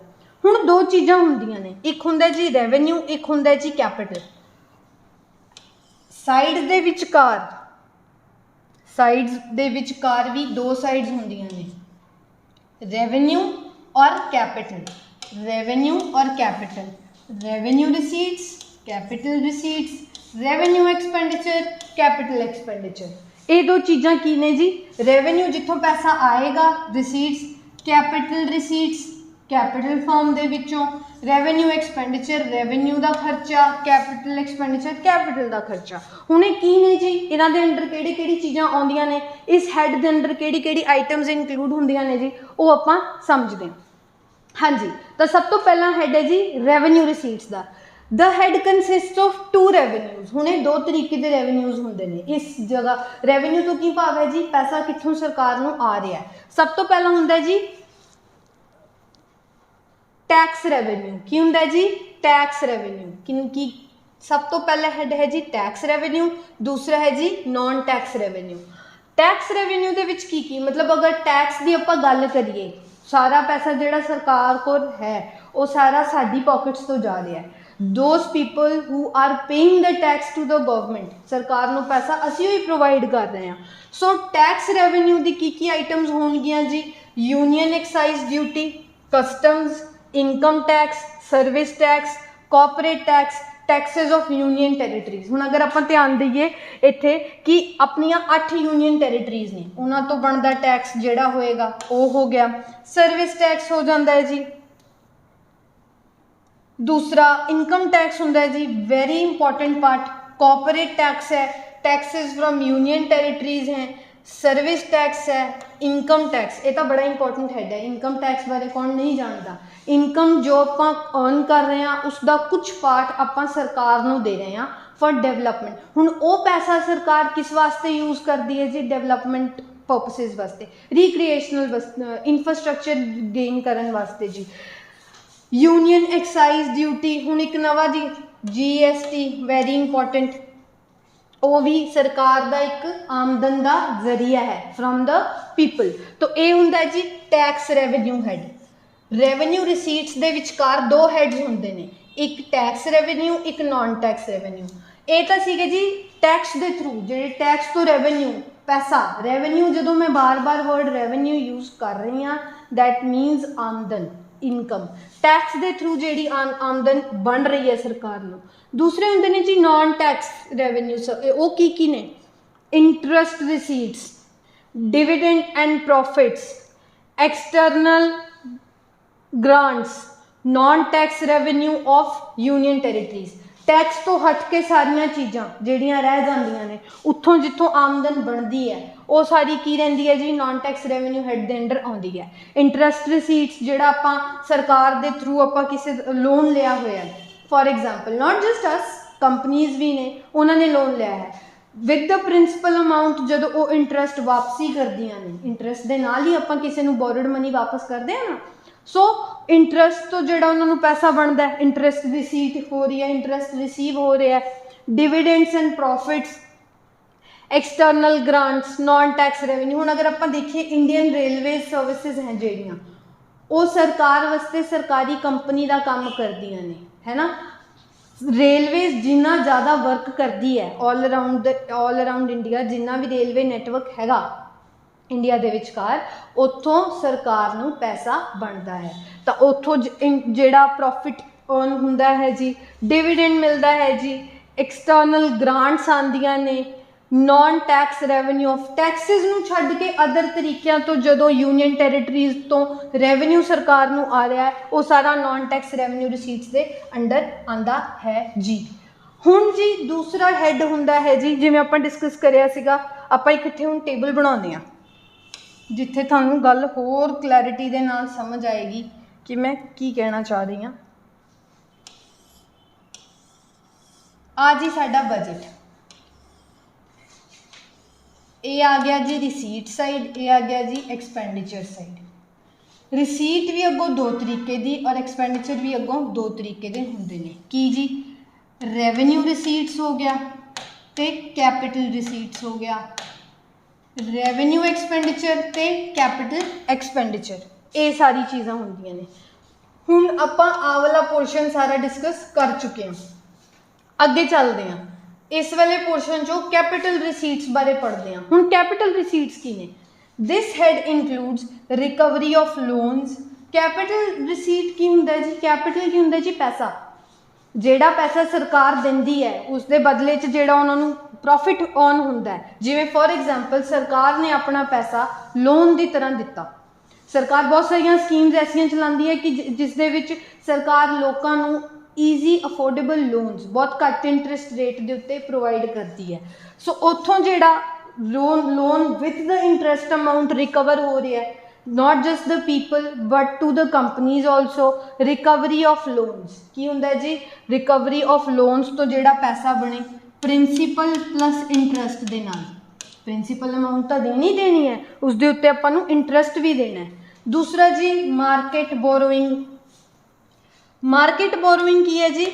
हुण दो चीज़ां होंदियां ने, एक हुंदा जी रेवेन्यू, एक हुंदा जी कैपिटल। साइड दे विचकार, साइड्स दे विचकार भी दो साइड्स होंदियां ने, रेवेन्यू और कैपिटल, रेवेन्यू और capital, revenue receipts, capital receipts, revenue expenditure, capital expenditure. ये दो चीज़ां की ने जी, रेवेन्यू जिथों पैसा आएगा receipts, capital receipts capital form दे विचों, रेवेन्यू एक्सपेंडिचर रेवेन्यू का खर्चा, कैपिटल एक्सपेंडिचर कैपिटल का खर्चा। हुणे की ने जी, इन्हां दे अंडर किहड़ी किहड़ी चीज़ां आउंदियां ने, इस हैड दे अंडर किहड़ी किहड़ी आइटम्स इनकलूड होंदियां ने जी, वो आपां समझदे हां। हाँ जी, तो सब तो पहला हैड है जी रेवेन्यू रिसीट्स का। The head consist of two revenues. हुणे दो तरीके के रेवेन्यूज होंदे ने इस जगह। रेवेन्यू तो की भाव है जी, पैसा कित्थों सरकार नूं आ रहा है। सब तो पहला हुंदा जी टैक्स रेवेन्यू। की हुंदा है जी टैक्स रेवेन्यू। की सब तो पहला हैड है जी टैक्स रेवेन्यू, दूसरा है जी non tax revenue. Tax revenue दे विच की मतलब, अगर टैक्स की आपां गल करिए, सारा पैसा जिहड़ा सरकार कोल है वो सारा साडी पॉकेट्स तो जा रहा है। Those people who are paying the tax to the government, सरकार नूं पैसा असीं ही प्रोवाइड कर रहे हैं। सो टैक्स रेवेन्यू दी की आइटम्स होणगियां जी, union excise duty, customs, income tax, service tax, corporate tax, taxes of union territories. हुण अगर आपां ध्यान दईए इत्थे कि अपनियां 8 यूनियन टैरेटरीज ने, उन्हां तो बनदा टैक्स जिहड़ा होएगा वो हो गया। सर्विस टैक्स हो जाता है जी। दूसरा इनकम टैक्स हुंदा है जी, very important part. Corporate tax है, टैक्सेस फ्रॉम यूनियन टैरेटरीज हैं, सर्विस टैक्स है, इनकम टैक्स, ये तो बड़ा इंपॉर्टेंट हैड है। इनकम टैक्स बारे कौन नहीं जानता। इनकम जो आप अर्न कर रहे हैं उसका कुछ पार्ट आप सरकार नूं दे रहे हैं फॉर डेवलपमेंट। हुण वो पैसा सरकार किस वास्ते यूज करती है जी, डेवलपमेंट पर्पसेस वास्ते, रिक्रिएशनल इंफ्रास्ट्रक्चर गेन करने वास्ते जी। यूनियन एक्साइज ड्यूटी, हुण एक नवा जी GST, वेरी इंपॉर्टेंट, वो भी सरकार का एक आमदन का जरिया है फ्रॉम द पीपल। तो ये हुंदा है जी tax revenue head. Revenue receipts दे विचकार दो हैड्स होंदे ने, एक टैक्स रेवेन्यू, एक नॉन टैक्स रेवेन्यू। ये तो सीगे जी टैक्स के थ्रू, जिहड़े टैक्स तो रेवेन्यू पैसा, रेवेन्यू जो मैं बार बार वर्ड रेवेन्यू यूज कर रही हाँ, दैट मीनस आमदन, इनकम। टैक्स के थ्रू जी आमदन बन रही है सरकार नूं। दूसरे होंदे ने जी नॉन टैक्स रेवेन्यू, वो की ने, interest receipts, dividend and profits, external grants, non tax revenue of union territories. Tax तो हट के सारिया चीज़ां जिहड़ियां रह जांदियां ने, उत्थों जिथों आमदन बनती है वो सारी की रहिंदी है जी नॉन टैक्स रेवेन्यू हैड दे अंडर आउंदी है। इंटरस्ट रिसीट्स जिहड़ा आपां सरकार दे थ्रू आपां किसी लोन लिया होया, for example not just us, companies भी ने, उन्होंने लोन लिया है विद द प्रिंसिपल अमाउंट, जो वो इंटरस्ट वापसी करदियां ने, इंटरस्ट के नाल ही आपां किसी नूं बोरोड मनी वापस करते हैं ना। सो इंटरस्ट तो जो उन्होंने पैसा बनता है, इंटरस्ट रिसीट हो रही है, इंटरस्ट रिसीव हो रहा है। Dividends and profits, external grants, non tax revenue. हुण अगर आपां देखिए इंडियन रेलवेज सर्विसिज हैं जिहड़ियां वो सरकार वास्ते सरकारी कंपनी का काम करदियां ने, है ना। रेलवेज जिन्ना ज़्यादा वर्क करती है ऑल अराउंड इंडिया, जिन्ना भी रेलवे नैटवर्क हैगा इंडिया दे विचकार, उत्थों सरकार नूं पैसा बनता है। तो उत्थों जिहड़ा प्रॉफिट अर्न हुंदा है जी, डिविडेंड मिलता है जी, एक्सटर्नल ग्रांट्स आंदियां ने, non tax revenue of taxis नूं छड्ड के अदर तरीक़िਆਂ तो जदों यूनियन टैरेटरीज तो रेवेन्यू सरकार नूं आ रहा है वो सारा नॉन टैक्स रेवेन्यू रिसीट्स के अंडर आंदा है जी। हुण जी दूसरा हैड हुंदा है जी, जिवें आपां डिस्कस करिया सीगा, आपां इकट्ठे हुण टेबल बनाउंदे आ जिथे तुहानूं गल होर क्लैरिटी दे नाल समझ आएगी कि मैं की कहना चाह रही हाँ। आ जी साडा बजट, ये आ गया जी रिसीट साइड, ये आ गया जी एक्सपेंडिचर साइड। रिसीट भी अगों दो तरीके दी और एक्सपेंडिचर भी अगों दो तरीके दे हुंदे ने। की जी, रेवेन्यू रिसीट्स हो गया ते कैपिटल रिसीट्स हो गया, रेवेन्यू एक्सपेंडिचर ते कैपिटल एक्सपेंडिचर, ये सारी चीज़ां होंदियां ने। हुण आपां आ वाला पोर्शन सारा डिस्कस कर चुके हैं, अगे चलते हैं। इस वाले पोर्शन चो कैपिटल रिसीट्स बारे पढ़ते हैं। हुण कैपिटल रिसीट्स की ने? This had includes recovery of loans. Capital receipt की हुंदा है जी? कैपिटल की हुंदा है जी? पैसा, जेड़ा पैसा सरकार दिंदी है उसके बदले च जेड़ा उन्होंने प्रॉफिट ऑन हुंदा है। जिवें फॉर एग्जाम्पल सरकार ने अपना पैसा लोन की तरह दिता। सरकार बहुत सारिया स्कीम्स ऐसियां चलाती है कि जिस दे विच सरकार लोगों को ईजी अफोर्डेबल लोन्स बहुत घट इंटरस्ट रेट के उत्ते प्रोवाइड करती है। सो उत्थों जेड़ा loan with the interest amount recover हो रहा है, not just the people but to the companies also. Recovery of loans की हुंदा है जी? रिकवरी ऑफ लोन्स तो जेड़ा पैसा बने प्रिंसीपल प्लस इंटरस्ट दे नाल। प्रिंसीपल अमाउंट तो देनी है, उस दे उत्ते आपां नूं इंटरस्ट भी देना है। दूसरा जी मार्केट बोरोइंग। मार्केट बोरोइंग की है जी?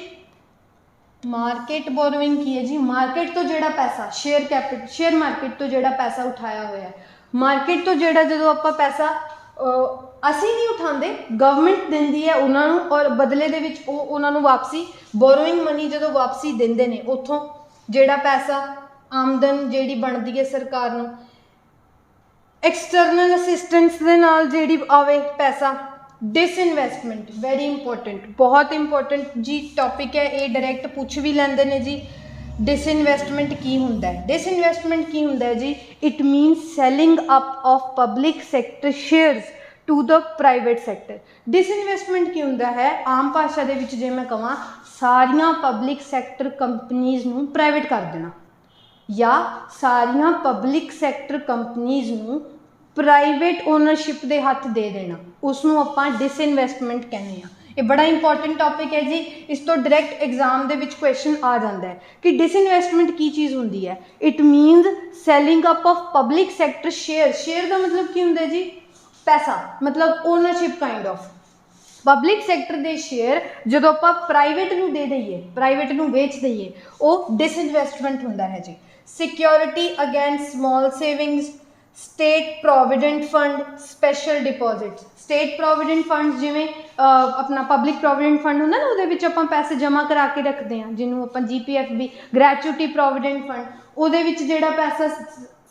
मार्केट बोरोइंग की है जी? मार्केट तो जेड़ा पैसा शेयर मार्केट तो जेड़ा पैसा उठाया हुआ है, मार्केट तो जेड़ा जो आप पैसा असी नहीं उठाते, गवर्नमेंट दिंदी है उन्होंने और बदले दे विच उन्होंने वापसी बोरोइंग मनी जो वापसी देंदे ने उतों जेड़ा पैसा आमदन जेड़ी बनती है सरकार नूं। एक्सटर्नल असिस्टेंस दे नाल जेड़ी आवे पैसा। डिसइनवैसटमेंट वेरी इंपॉर्टेंट, बहुत इंपॉर्टेंट जी टॉपिक है, ये डायरैक्ट पूछ भी लेंदे ने जी। डिसइनवैसटमेंट की हुंदा है? डिसइनवैसटमेंट की हुंदा है जी? It means selling up of public sector shares to the private sector. Disinvestment की हुंदा है? आम भाषा दे विच जे मैं कहां, सारियां पब्लिक सैक्टर कंपनीज नूं प्राइवेट कर देना या सारियां पब्लिक सैक्टर कंपनीज नूं प्राइवेट ओनरशिप के हथ दे देना, उसनों आपां डिसइनवैसटमेंट कहने हैं। ये बड़ा इंपॉर्टेंट टॉपिक है जी, इस तो direct exam they which question आ जाता है कि डिसइनवैसटमेंट की चीज़ होंदी है। It means selling up of public sector share. Share का मतलब की होंदा है जी? पैसा, मतलब ownership kind of. Public sector के शेयर जो आप प्राइवेट नूं दे दईए, प्राइवेट नूं वेच दईए, वो डिसइनवैसटमेंट हुंदा है जी। Security against small savings, state provident fund, special deposits. State provident fund जिमें अपना पब्लिक प्रोविडेंट फंड होंदा ना, उहदे विच आपां पैसे जमा करा के रखते हैं जिन्होंने आपां GPFB ग्रैचुटी प्रोविडेंट फंड, उहदे विच जिहड़ा पैसा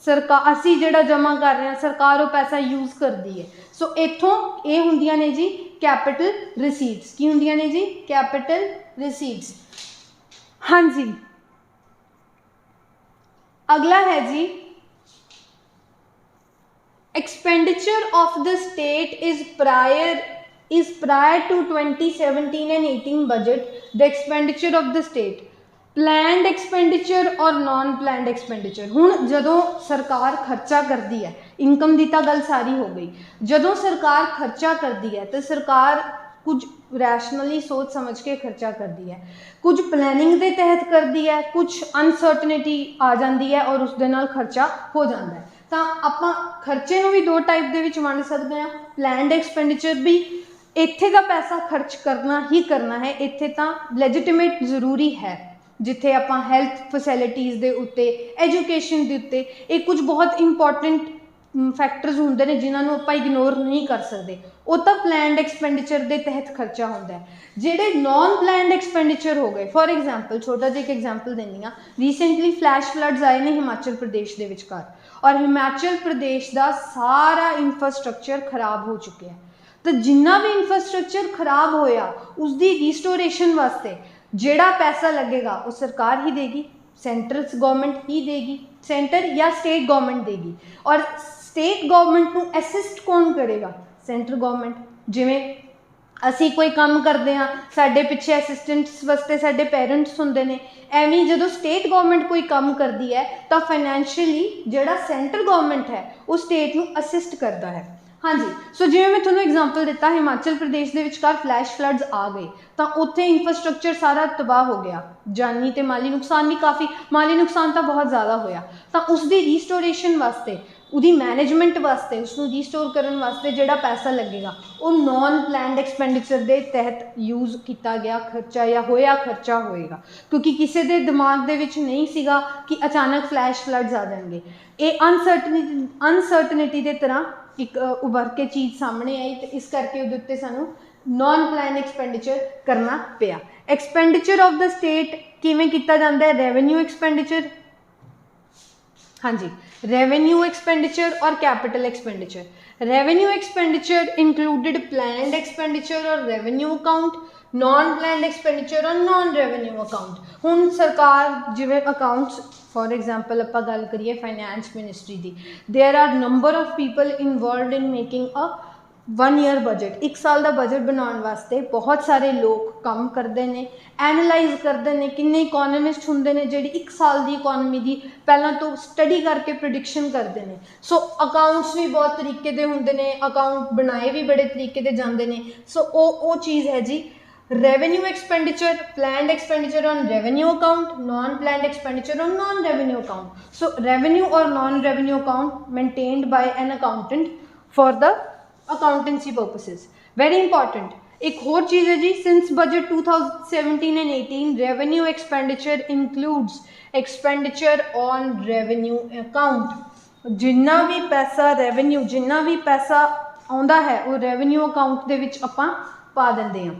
सरकार असी जिहड़ा जमा कर रहे हैं सरकार वो पैसा यूज़ करती है। सो इत्थों ये हुंदियां ने जी कैपिटल रिसीट्स। की हुंदियां ने जी? Capital receipts. हाँ जी, अगला है जी expenditure of the state is prior to 2017 and 18 budget, the expenditure of the state, planned expenditure और non planned expenditure। हुण जदों सरकार खर्चा करती है, इनकम की तो गल सारी हो गई, जदों सरकार खर्चा करती है तो सरकार कुछ रैशनली सोच समझ के खर्चा करती है, कुछ प्लैनिंग के तहत करती है, कुछ अनसर्टनिटी आ जाती है और उस दे नाल खर्चा हो जाता है। तो आपां खर्चे नूं भी दो टाइप दे विच वंड सकते हैं। प्लैंड एक्सपेंडिचर भी इत्थे का पैसा खर्च करना ही करना है, इत्थे तो लैजिटिमेट जरूरी है, जिथे आपां हैल्थ फैसिलिटीज़ दे उत्ते एजुकेशन दे उत्ते ये कुछ बहुत इंपॉर्टेंट फैक्टर्स होंदे ने जिन्होंने आपां इग्नोर नहीं कर सकते। वो तो प्लैंड एक्सपेंडिचर के तहत खर्चा होंदा है। ਜਿਹੜੇ नॉन प्लैंड एक्सपेंडिचर हो गए, फॉर एग्जाम्पल छोटा जिहा एक एग्जाम्पल देनी हाँ, रीसेंटली फ्लैश फ्लड्स आए ने हिमाचल प्रदेश के विचकार और हिमाचल प्रदेश का सारा इंफ्रास्ट्रक्चर खराब हो चुका है। तो जिन्ना भी इंफ्रास्ट्रक्चर खराब होया उसकी रिस्टोरेशन वास्ते जिहड़ा पैसा लगेगा वो सरकार ही देगी, सेंट्रल गवर्नमेंट ही देगी, सेंटर या स्टेट गवर्नमेंट देगी। और स्टेट गवर्नमेंट को असिस्ट कौन करेगा? Central government. जिवें असी कोई काम करते हाँ, साडे पिछे असिस्टेंट्स वास्ते साडे पेरेंट्स होंदे ने, एवं जो स्टेट गवर्नमेंट कोई काम करती है तो फाइनैंशियली जिहड़ा सेंट्रल गवर्नमेंट है वो स्टेट को असिस्ट करता है। हाँ जी, सो जिवें मैं तुहानूं एग्जाम्पल दिता, हिमाचल प्रदेश के विचकार फ्लैश फ्लड्स आ गए तो उत्थे इंफ्रास्ट्रक्चर सारा तबाह हो गया, जानी तो माली नुकसान भी काफ़ी, माली नुकसान तो बहुत ज़्यादा होया। तो उसकी रिस्टोरेशन वास्ते, उसकी मैनेजमेंट वास्ते, उसनूं रिस्टोर करने वास्ते जिहड़ा पैसा लगेगा वो नॉन प्लैंड एक्सपेंडिचर के तहत यूज़ किया गया खर्चा या होया खर्चा होएगा, क्योंकि किसी के दिमाग दे विच नहीं सीगा कि अचानक फ्लैश फ्लड्स आ जाएंगे। ये अनसर्टनिटी के तरह एक उभर के चीज़ सामने आई, तो इस करके उहदे उत्ते सानूं नॉन प्लैन एक्सपेंडिचर करना पिया। एक्सपेंडिचर ऑफ द स्टेट किवें कीता जांदा है? रेवेन्यू एक्सपेंडिचर, हाँ जी, रेवेन्यू एक्सपेंडिचर और capital expenditure. Revenue expenditure included planned expenditure और revenue account, non planned expenditure और नॉन रेवेन्यू अकाउंट। हुण सरकार जिवें अकाउंट्स, फॉर एग्जाम्पल आपां गल करिए फाइनैंस मिनिस्ट्री की, there are number of people involved in making a 1 year budget. 1 साल का बजट बनाने वास्ते बहुत सारे लोग काम करते हैं, एनालाइज करते हैं, किन्ने इकोनॉमिस्ट होंदे ने जिहड़ी 1 साल की इकोनॉमी की पहला तो स्टडी करके प्रिडिक्शन करते हैं। सो अकाउंट्स भी बहुत तरीके के होंदे ने, अकाउंट बनाए भी बड़े तरीके के जाते हैं। सो वो चीज़ है जी revenue expenditure, planned expenditure on revenue account, non planned expenditure on non revenue account. So revenue और non revenue account maintained by an accountant for the accountancy purposes. Very important एक होर चीज़ है जी, since budget 2017 and 18 revenue expenditure includes expenditure on revenue account. जिन्ना भी पैसा revenue, जिन्ना भी पैसा आउंदा है वो रेवेन्यू अकाउंट दे विच आपां पा दिंदे हां।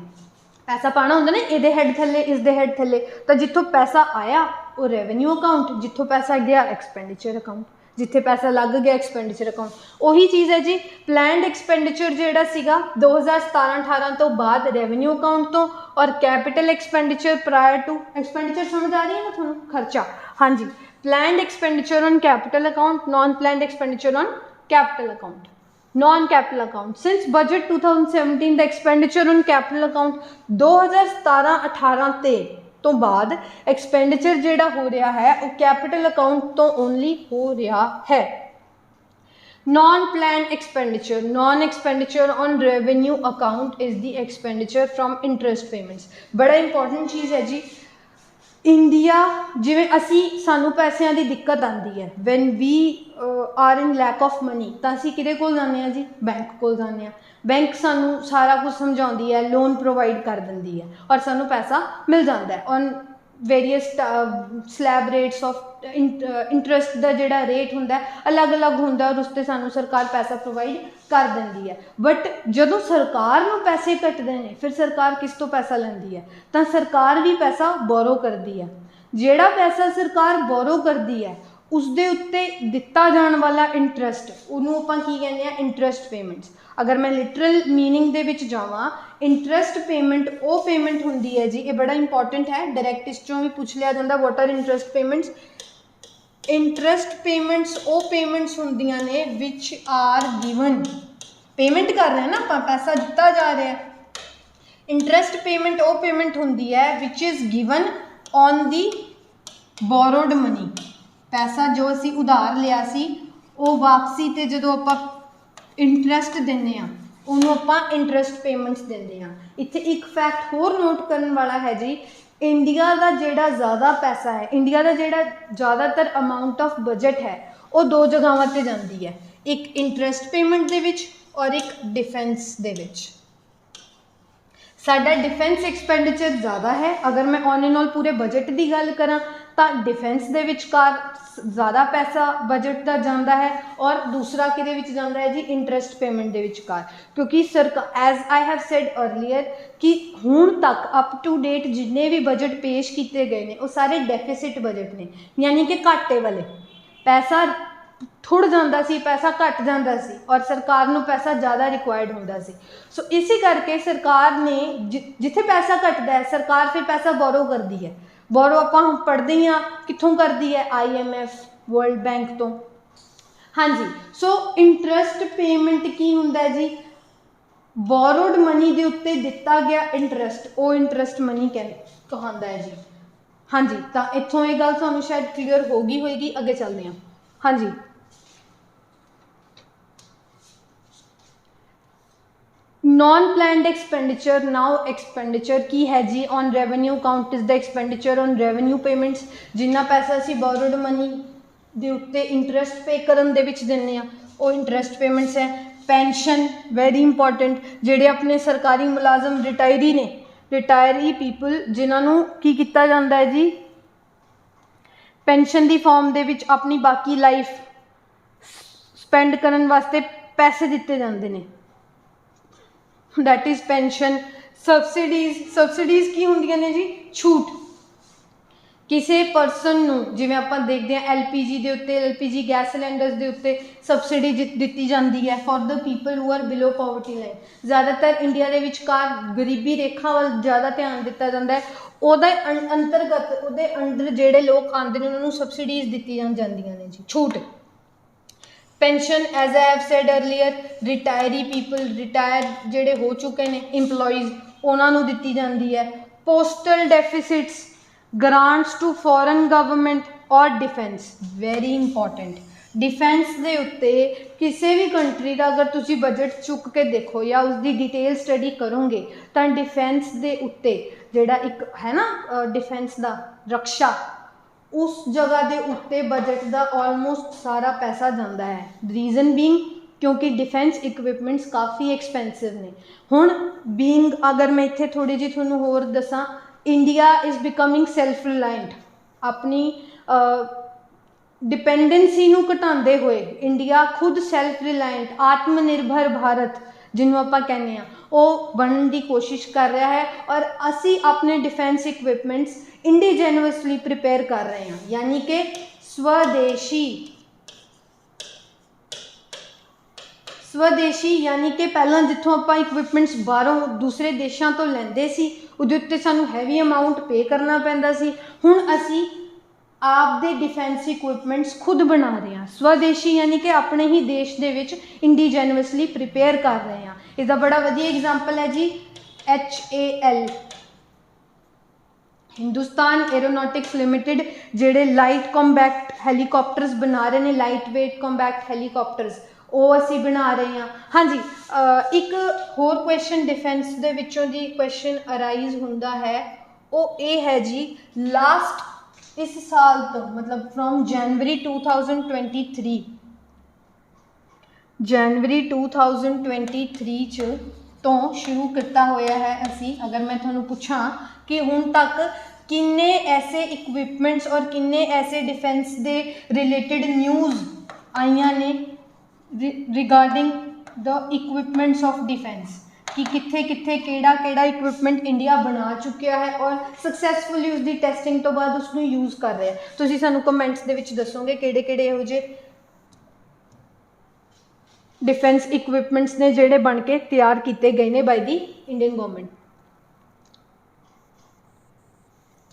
पैसा पाना होंदा ना इहदे हैड थल्ले, इसदे हैड थल्ले, तो जिथों पैसा आया वो रेवेन्यू अकाउंट, जिथों पैसा गया एक्सपेंडिचर अकाउंट, जिथे पैसा लग गया एक्सपेंडिचर अकाउंट। वही चीज़ है जी प्लैंड एक्सपेंडिचर जिहड़ा सीगा 2017-18 तो बाद रेवेन्यू अकाउंट तो, और capital expenditure prior to expenditure समझ आ रही है ना थोड़ा खर्चा? हाँ जी, planned expenditure on capital account, non planned expenditure on capital account, non capital account. Since budget 2017 the expenditure on capital account 2017-18 तो बाद एक्सपेंडिचर जिहड़ा हो रहा है वो कैपिटल अकाउंट तो ओनली हो रहा है। Non planned expenditure, non expenditure on revenue account is the expenditure from interest payments. बड़ा इंपॉर्टेंट चीज़ है जी। इंडिया जिवें असी सानू पैसों की दिक्कत आती है, when we are in lack of money, तो असी किहदे कोल जाने आ जी? बैंक कोल जाने आ। बैंक सानू सारा कुछ समझाती है, लोन प्रोवाइड कर देंदी है और सानू पैसा मिल जाता है on various slab rates of interest का जिहड़ा रेट हुंदा अलग अलग हुंदा और उसते सानू सरकार पैसा प्रोवाइड कर देंदी है। बट जदों सरकार नूं पैसे घटदे ने फिर सरकार किस तो पैसा लैंदी है? तो सरकार भी पैसा बोरो करती है। जिहड़ा पैसा सरकार बोरो करती है उसदे उत्ते दिता जाने वाला इंटरस्ट उन्होंने आपां की कहने हैं? Interest payments. अगर मैं लिटरल मीनिंग दे विच जावां, इंटरस्ट पेमेंट वो पेमेंट हुंदी है जी, ये बड़ा इंपॉर्टेंट है, डायरैक्ट इस चों भी पूछ लिया जाता what are interest payments. Interest payments वो पेमेंट्स हुंदियां ने विच आर गिवन, पेमेंट कर रहे हैं ना आपां, पैसा दिता जा रहा है। इंटरस्ट पेमेंट वो पेमेंट हुंदी है which is given on the borrowed money. पैसा जो असी उधार लिया सी वो वापसी ते जदों आपां इंटरस्ट देने उन्होंने आप इंटरस्ट पेमेंट्स देंगे हाँ। इत्थे एक फैक्ट होर नोट करने वाला है जी, इंडिया का जिहड़ा ज़्यादा पैसा है, इंडिया का जिहड़ा ज़्यादातर अमाउंट ऑफ बजट है वो 2 जगहों पर जाती है, एक इंटरस्ट पेमेंट दे विच और एक डिफेंस दे विच। साडा डिफेंस एक्सपेंडिचर ज़्यादा है। अगर मैं ऑन एंड ऑल पूरे बजट की गल करा तो डिफेंस दे विचकार ज़्यादा पैसा बजट का जाता है और दूसरा किहदे विच जाता है जी इंटरस्ट पेमेंट के विचकार, क्योंकि सरकार as I have said earlier कि हुण तक अप टू डेट जिन्ने भी बजट पेश किए गए हैं वो सारे डेफिसिट बजट ने, यानी कि घाटे वाले। पैसा थुड़ जाता सी, पैसा घट जाता सी और सरकार नूं पैसा ज़्यादा रिक्वायर्ड होंदा सी। सो इसी करके सरकार ने जिथे पैसा घटदा है सरकार फिर पैसा बोरो करती है। बोरो आपां पढ़ते ही हाँ कित्थों करती है, IMF वर्ल्ड बैंक तो। हाँ जी, सो इंटरस्ट पेमेंट की हुंदा है जी, बोरोड मनी के उत्ते दिता गया इंटरस्ट, वो इंटरस्ट मनी कहंदा है जी। हाँ जी, तो इत्थों ये गल तुहानूं शायद क्लीयर हो गई होएगी। अगे चलते हैं। हाँ जी, non planned expenditure. Now expenditure की है जी on revenue account is the expenditure on revenue payments. जिन्ना पैसा असी बोरोड मनी दे उत्ते इंटरस्ट पे करन दे विच दिन्ने आ वो इंटरस्ट पेमेंट्स है। पेंशन वेरी इंपॉर्टेंट, जेडे अपने सरकारी मुलाजम रिटायरी ने, रिटायरी पीपल जिन्होंने की किया जाता है जी पेंशन की फॉर्म दे विच अपनी बाकी लाइफ स्पेंड करन वास्ते पैसे दिते जाते हैं, दैट इज़ पेंशन। सबसिडीज़, सबसिडीज़ की होंदियां ने जी छूट। किसी परसन नूं जिवें आपां देखते हैं LPG के उत्ते, LPG गैस सिलेंडर्स के उत्ते सबसिडी दी जाती है for the people who are below poverty line. ज़्यादातर इंडिया के विचकार गरीबी रेखा वाल ज़्यादा ध्यान दिता जाता है। उहदे अंतर्गत उहदे अंडर जिहड़े लोग आते हैं उन्होंने सबसिडीज़ दी जांदियां ने जी, छूट। Pension as I have said earlier, retiree people, retire जिहड़े हो चुके हैं इंपलॉइज उन्होंने दी जाती है। Postal deficits, grants to foreign government और डिफेंस वेरी इंपॉर्टेंट। डिफेंस के उत्ते किसी भी कंट्री का अगर तुसी बजट चुक के देखो या उसकी डिटेल स्टडी करोगे तो डिफेंस के उत्ते जिहड़ा एक है ना डिफेंस का रक्षा, उस जगह के उत्ते बजट का ऑलमोस्ट सारा पैसा जाता है। रीजन बीइंग क्योंकि डिफेंस इक्विपमेंट्स काफ़ी एक्सपेंसिव ने। हुण बीइंग अगर मैं इत्थे थोड़ी जी तुहानूं होर दसां, India is becoming self reliant. अपनी डिपेंडेंसी नूं घटाते हुए इंडिया खुद सैल्फ रिलायंट आत्मनिर्भर भारत जिन्हों आप कहने वो बनने की कोशिश कर रहा है और असी अपने डिफेंस इक्विपमेंट्स इंडिजेनसली प्रिपेयर कर रहे हैं, यानी कि स्वदेशी। स्वदेशी यानी कि पहला जितों आप इक्विपमेंट्स बाहरों दूसरे देशों तो लेंदे सी उहदे उत्ते सानू हैवी अमाउंट पे करना पैंदा सी, हुण असी आप दे डिफेंस इक्विपमेंट्स खुद बना रहे हैं। स्वदेशी यानी कि अपने ही देश दे विच इंडिजेनसली प्रिपेयर कर रहे हैं। इसका बड़ा वधिया एग्जाम्पल है जी HAL हिंदुस्तान एरोनॉटिक्स लिमिटेड, जेडे लाइट कॉम्बैक्ट हैलीकॉप्टर्स बना रहे हैं, लाइट वेट कॉम्बैक्ट हैलीकॉप्टर्स वो असी बना रहे हैं। हाँ जी, एक होर क्वेश्चन डिफेंस दे विचों जी क्वेश्चन अराइज होंदा है वो ये है जी लास्ट इस साल तो मतलब फ्रॉम जनवरी 2023 जनवरी 2023 च तो शुरू किया होया है असी। अगर मैं तुहानूं पूछां कि हुण तक किन्ने ऐसे इक्विपमेंट्स और किन्ने ऐसे डिफेंस दे रिलेटेड न्यूज़ आईयां ने regarding the equipments of defence कि कित्थे कित्थे केड़ा केड़ा इक्विपमेंट इंडिया बना चुकिया है और सक्सैसफुली उसकी टेस्टिंग तो बाद उसनूं यूज़ कर रहे हैं। तुसीं सानूं कमेंट्स दे विच दसोगे किहड़े किहड़े इहो जे डिफेंस इक्विपमेंट्स ने जिहड़े बन के तैयार किए गए हैं बाय दी इंडियन गवर्नमेंट।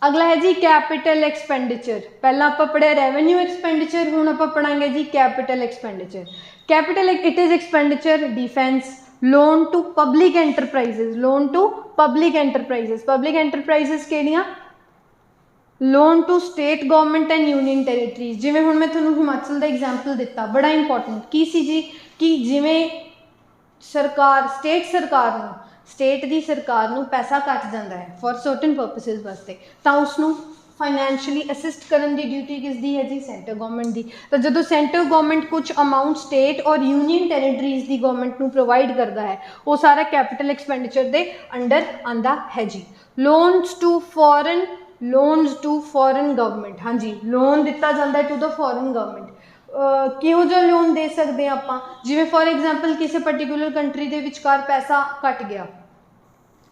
अगला है जी कैपिटल एक्सपेंडिचर। पहला आप पढ़िया रेवेन्यू एक्सपेंडिचर, हुण आप पढ़ांगे जी capital expenditure. Capital it is expenditure defence loan to public enterprises, loan to public enterprises. Public enterprises केड़ियां? Loan to state government and union territories. जिवें हुण मैं तुहानूं हिमाचल का एग्जाम्पल दिता, बड़ा इंपॉर्टेंट की सी जी कि जिवें सरकार स्टेट की सरकार नूं पैसा घट जाता है फॉर सर्टन परपसिस वास्ते, तो उसनूं फाइनैंशियली असिस्ट करन दी ड्यूटी किसदी है जी, सेंटर गवर्नमेंट दी। तो जो सेंटर गवर्नमेंट कुछ अमाउंट स्टेट और यूनियन टैरेटरीज की गवर्नमेंट को प्रोवाइड करता है, वो सारा कैपिटल एक्सपेंडिचर के अंडर आंदा है जी। लोन्स टू फॉरन गवर्नमेंट, हाँ जी, लोन दिता जाता है टू द फॉरन गवर्नमेंट। किहो जिहा लोन दे सकते हैं आप, जिवें फॉर एग्जाम्पल किसी पर्टिकुलर कंट्री के विचकार पैसा घट गया,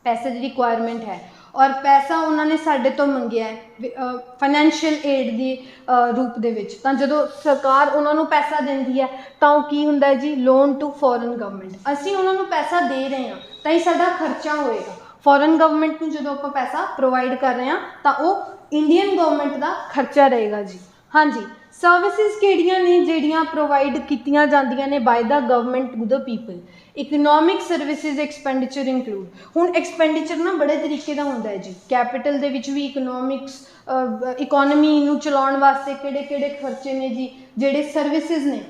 पैसे की रिक्वायरमेंट है और पैसा उन्होंने साडे तो मंगिया है फाइनैंशियल एड की रूप दे विच, तां जदों सरकार उन्होंने पैसा देंदी है तो की हुंदा है जी, लोन टू फॉरन गवर्नमेंट। असीं उन्होंने पैसा दे रहे हैं तो ही साडा खर्चा होएगा, फॉरन गवर्नमेंट को जो आप पैसा प्रोवाइड कर रहे हैं तो वो इंडियन गवर्नमेंट का खर्चा रहेगा जी। हाँ जी, सर्विसिज किहड़ियां ने जिहड़ियां प्रोवाइड कीतियां जांदियां ने by the government to the people. Economic services expenditure include, हुण एक्सपेंडिचर ना बड़े तरीके का हुंदा है जी, कैपिटल दे विच भी इकनॉमिक्स इकोनॉमी नूं चलाउण वास्ते किहड़े-किहड़े खर्चे ने जी, जिहड़े सर्विसिज ने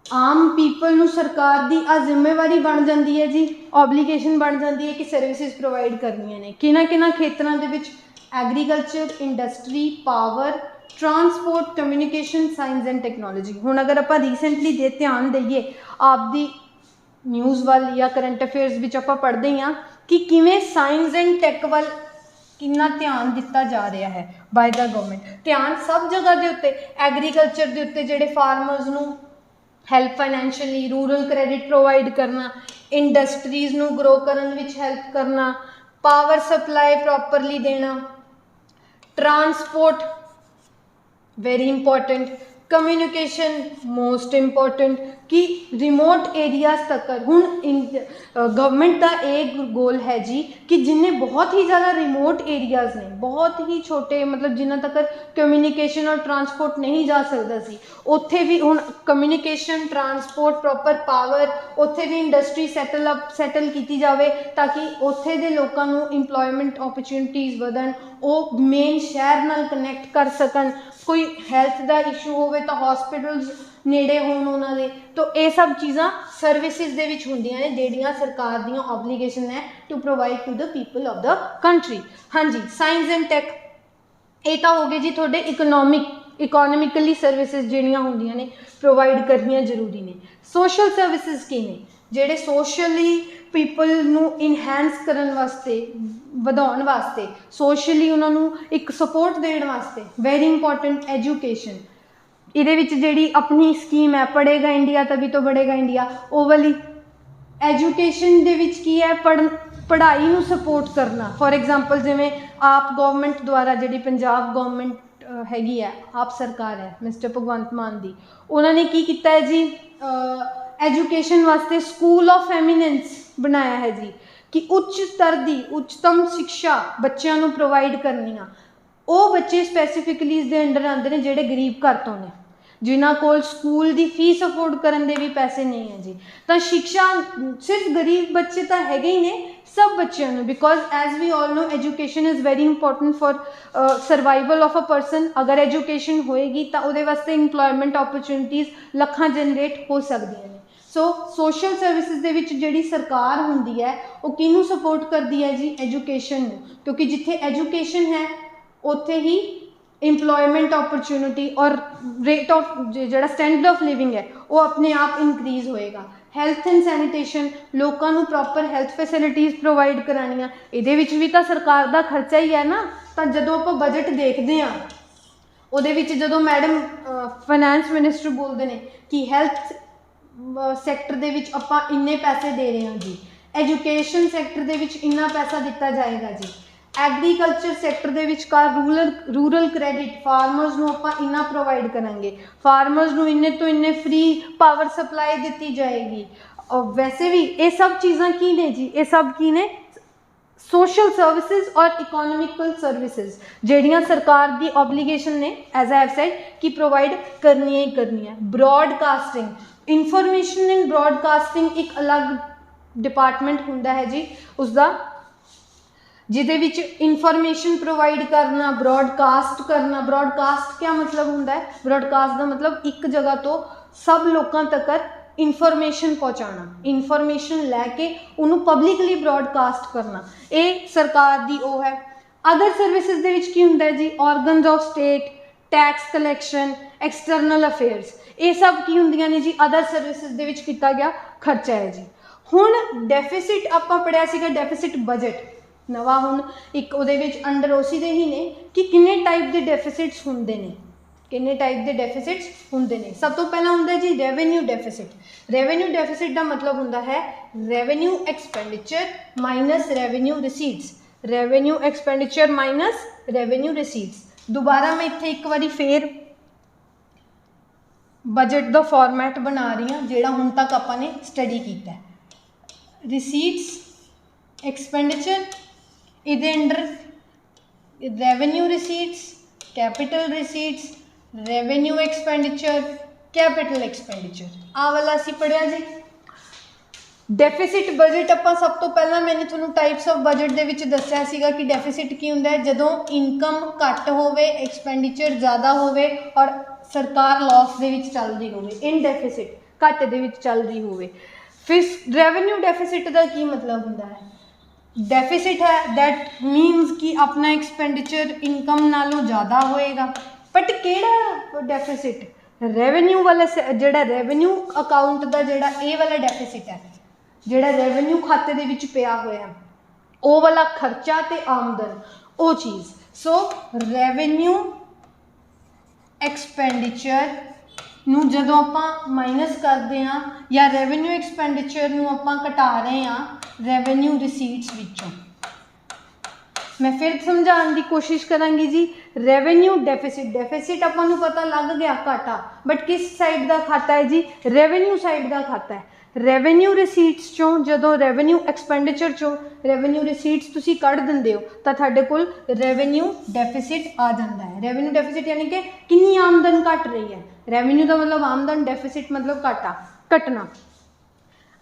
आम पीपल नूं सरकार की आ जिम्मेवारी बन जाती है जी, ऑबलीगेशन बन जाती है कि सर्विसिज प्रोवाइड करनियां ने किन्हां-किन्हां खेत्रां दे विच, agriculture, industry, power, transport, communication, science and technology. हुण अगर आप रीसेंटली दे ध्यान दईए आपदी न्यूज़ वाल या करंट अफेयर्स विच आप पढ़ते हैं कि किवें साइंस एंड टैक वाल कितना ध्यान दिता जा रहा है बाय द गवर्नमेंट। ध्यान सब जगह के उत्ते, एग्रीकल्चर के उत्ते जिहड़े फार्मर्स नूं help financially, rural credit provide करना, इंडस्ट्रीज़ नूं ग्रो करन विच हैल्प करना, पावर सप्लाई प्रॉपरली देना, transport very important, communication most important, कि रिमोट एरियाज तक हुण गवर्नमेंट का एक गोल है जी कि जिन्हें बहुत ही ज़्यादा रिमोट एरियाज ने, बहुत ही छोटे मतलब जिन्हों तक कम्यूनिकेशन और ट्रांसपोर्ट नहीं जा सकता सी, उत्थे भी हुण कम्यूनिकेशन, ट्रांसपोर्ट, प्रॉपर पावर, उत्थे भी इंडस्ट्री सैटल की जाए ताकि उत्थे दे लोगों नूं इंप्लॉयमेंट अपॉर्चुनिटीज़ वधन, वो मेन शहर नाल कनैक्ट कर सकन, कोई हैल्थ का इशू होवे तो हॉस्पिटल्स नेड़े होण उन्हां दे, तो ये सब चीज़ां सर्विसिज दे विच हुंदियां ने जिहड़ियां सरकार दियां ऑबलीगेशन है to provide to the people of the country. हाँ जी, साइंस एंड टैक ये तो हो गए जी थोड़े इकोनॉमिकली सर्विसिज जिहड़ियां हुंदियां ने प्रोवाइड करनियां जरूरी ने। सोशल सर्विसिज की ने जिहड़े सोशली पीपल नूं इनहैंस करन वास्ते, वधाउण वास्ते, सोशली उन्हां नूं एक सपोर्ट देण वास्ते वेरी इंपॉर्टेंट, एजुकेशन। इहदे विच जिहड़ी अपनी स्कीम है पढ़ेगा इंडिया तभी तो बढ़ेगा इंडिया, वो वाली एजुकेशन दे विच की है पढ़ाई नूं सपोर्ट करना। फॉर एग्जाम्पल जिवें आप गवर्नमेंट द्वारा जिहड़ी पंजाब गवर्नमेंट हैगी है, आप सरकार है मिस्टर भगवंत मान दी, उन्होंने की किया है जी, एजुकेशन वास्ते स्कूल ऑफ एमिनेंस बनाया है जी, कि उच्च स्तर की उच्चतम शिक्षा बच्चों को प्रोवाइड करनी आ। वो बच्चे स्पैसीफिकली इसके अंडर आते हैं जिहड़े गरीब घर तो ने, जिन्हों को स्कूल की फीस अफोर्ड करने के भी पैसे नहीं है जी। तो शिक्षा सिर्फ गरीब बच्चे तो है ही ने, सब बच्चों को, because as we all know education is very important for survival of a person. अगर एजुकेशन होएगी तो वो वास्ते इंप्लॉयमेंट अपॉर्चुनिटीज़ लखां जनरेट हो सकदियां ने। सो सोशल सर्विसिज दे विच जिहड़ी सरकार हुंदी है वो किनू सपोर्ट करती है जी, एजुकेशन नूं, क्योंकि जिथे एजुकेशन है उत्थे ही इंप्लॉयमेंट अपॉर्चुनिटी और रेट ऑफ जिहड़ा स्टैंडर्ड ऑफ लिविंग है वो अपने आप इंक्रीज होएगा। हैल्थ एंड सैनीटेशन, लोगों को प्रॉपर हैल्थ फैसिलिटीज़ प्रोवाइड करानियां, इहदे विच भी तो सरकार का खर्चा ही है ना। तो जदों आप बजट देखते हैं उहदे विच जदों मैडम फाइनैंस मिनिस्टर बोलते हैं कि हैल्थ सैक्टर दे विच आपां इन्ने पैसे दे रहे हैं जी, एजुकेशन सैक्टर दे विच इन्ना पैसा दिता जाएगा जी, एग्रीकल्चर सैक्टर दे विचकार रूरल क्रेडिट फार्मर्स नूं आपां इन्ना प्रोवाइड करांगे, फार्मर्स नूं इन्ने तो इन्ने फ्री पावर सप्लाई दी जाएगी। और वैसे भी ये सब चीज़ां की ने जी, ये सब की ने सोशल सर्विसिज और इकोनॉमिकल सर्विसिज जिहड़ियां सरकार की ऑबलीगेशन ने एज आई हैव सेड कि प्रोवाइड करनी ही करनी है। ब्रॉडकास्टिंग, इंफॉर्मेशन एंड ब्रॉडकास्टिंग एक अलग डिपार्टमेंट हुंदा है जी उसका, जिहदे विच इंफॉर्मेशन प्रोवाइड करना, ब्रॉडकास्ट करना। ब्रॉडकास्ट क्या मतलब हुंदा है? ब्रॉडकास्ट का मतलब एक जगह तो सब लोगों तक इंफॉर्मेशन पहुँचाना, इंफॉर्मेशन लैके उन्होंने पब्लिकली ब्रॉडकास्ट करना, ये सरकार की वो है। ਅਦਰ ਸਰਵਿਸਿਜ਼ ਦੇ ਵਿੱਚ ਕੀ ਹੁੰਦਾ ਹੈ ਜੀ, organs of state, tax collection, external affairs, ਇਹ ਸਭ ਕੀ ਹੁੰਦੀਆਂ ਨੇ ਜੀ, ਅਦਰ ਸਰਵਿਸਿਜ਼ ਦੇ ਵਿੱਚ ਕੀਤਾ ਗਿਆ ਖਰਚਾ ਹੈ ਜੀ। ਹੁਣ ਡੈਫਿਸਿਟ ਆਪਾਂ ਪੜਿਆ ਸੀਗਾ, ਡੈਫਿਸਿਟ ਬਜਟ ਨਵਾਂ ਹੁਣ ਇੱਕ ਉਹਦੇ ਵਿੱਚ ਅੰਡਰ ਉਸੀ ਦੇ ਹੀ ਨੇ ਕਿ ਕਿੰਨੇ ਟਾਈਪ ਦੇ ਡੈਫਿਸਿਟਸ ਹੁੰਦੇ ਨੇ, ਕਿੰਨੇ ਟਾਈਪ ਦੇ ਡੈਫਿਸਿਟਸ ਹੁੰਦੇ ਨੇ। ਸਭ ਤੋਂ ਪਹਿਲਾਂ ਹੁੰਦਾ ਜੀ ਰੈਵਨਿਊ ਡੈਫਿਸਿਟ। ਰੈਵਨਿਊ ਡੈਫਿਸਿਟ ਦਾ ਮਤਲਬ ਹੁੰਦਾ ਹੈ revenue expenditure minus revenue receipts, revenue expenditure minus revenue receipts. ਦੁਬਾਰਾ ਮੈਂ ਇੱਥੇ ਇੱਕ ਵਾਰੀ ਫੇਰ ਬਜਟ ਦਾ ਫਾਰਮੈਟ ਬਣਾ ਰਹੀ ਹਾਂ ਜਿਹੜਾ ਹੁਣ ਤੱਕ ਆਪਾਂ ਨੇ ਸਟੱਡੀ ਕੀਤਾ ਹੈ। ਰਿਸੀਟਸ, ਐਕਸਪੈਂਡੀਚਰ, ਇਹਦੇ under revenue receipts, capital receipts, revenue expenditure, capital expenditure, ਆਹ ਵਾਲਾ ਅਸੀਂ ਪੜ੍ਹਿਆ ਜੀ। ਡੈਫਿਸਿਟ ਬਜਟ ਆਪਾਂ ਸਭ ਤੋਂ ਪਹਿਲਾਂ ਮੈंने ਤੁਹਾਨੂੰ ਟਾਈਪਸ ਆਫ ਬਜਟ ਦੇ ਵਿੱਚ ਦੱਸਿਆ ਸੀਗਾ ਕਿ ਡੈਫਿਸਿਟ ਕੀ ਹੁੰਦਾ ਹੈ, ਜਦੋਂ ਇਨਕਮ ਘੱਟ ਹੋਵੇ, ਐਕਸਪੈਂਡੀਚਰ ਜ਼ਿਆਦਾ ਹੋਵੇ ਔਰ ਸਰਕਾਰ ਲਾਸ ਦੇ ਵਿੱਚ ਚੱਲ ਰਹੀ ਹੋਵੇ, ਇਨ ਡੈਫਿਸਿਟ ਘੱਟ ਦੇ ਵਿੱਚ ਚੱਲ ਰਹੀ ਹੋਵੇ। ਫਿਰ ਰੈਵਨਿਊ ਡੈਫਿਸਿਟ ਦਾ ਕੀ ਮਤਲਬ ਹੁੰਦਾ ਹੈ, ਡੈਫਿਸਿਟ ਹੈ ਦੈਟ ਮੀਨਸ ਕਿ ਆਪਣਾ ਐਕਸਪੈਂਡੀਚਰ ਇਨਕਮ ਨਾਲੋਂ ਜ਼ਿਆਦਾ ਹੋਏਗਾ। ਬਟ ਕਿਹੜਾ ਡੈਫਿਸਿਟ, ਰੈਵਨਿਊ ਵਾਲਾ, ਜਿਹੜਾ ਰੈਵਨਿਊ ਅਕਾਊਂਟ ਦਾ ਜਿਹੜਾ ਇਹ ਵਾਲਾ ਡੈਫਿਸਿਟ ਹੈ, ਜਿਹੜਾ ਰੈਵਨਿਊ ਖਾਤੇ ਦੇ ਵਿੱਚ ਪਿਆ ਹੋਇਆ ਉਹ ਵਾਲਾ ਖਰਚਾ ਤੇ ਆਮਦਨ, ਉਹ ਚੀਜ਼। ਸੋ ਰੈਵਨਿਊ ਐਕਸਪੈਂਡੀਚਰ ਨੂੰ ਜਦੋਂ ਆਪਾਂ ਮਾਈਨਸ ਕਰਦੇ ਹਾਂ ਜਾਂ ਰੈਵਨਿਊ ਐਕਸਪੈਂਡੀਚਰ ਨੂੰ ਆਪਾਂ ਘਟਾ ਰਹੇ ਹਾਂ ਰੈਵਨਿਊ ਰਿਸੀਟਸ ਵਿੱਚੋਂ। मैं फिर समझाने की कोशिश करांगी जी। रेवेन्यू डेफिसिट, डेफिसिट ਆਪਾਂ ਨੂੰ पता लग गया घाटा, बट किस साइड का खाता है जी, रेवेन्यू साइड का खाता है। रेवेन्यू रिसीट्स चों ਜਦੋਂ रेवेन्यू एक्सपेंडिचर चों रेवेन्यू रिसीट्स ਤੁਸੀਂ ਕੱਢ ਦਿੰਦੇ ਹੋ ਤਾਂ ਤੁਹਾਡੇ ਕੋਲ रेवेन्यू डेफिसिट आ जाता है। रेवेन्यू डेफिसिट यानी कि कितनी आमदन घट रही है, रेवेन्यू का मतलब आमदन, डेफिसिट मतलब घाटा, घटना।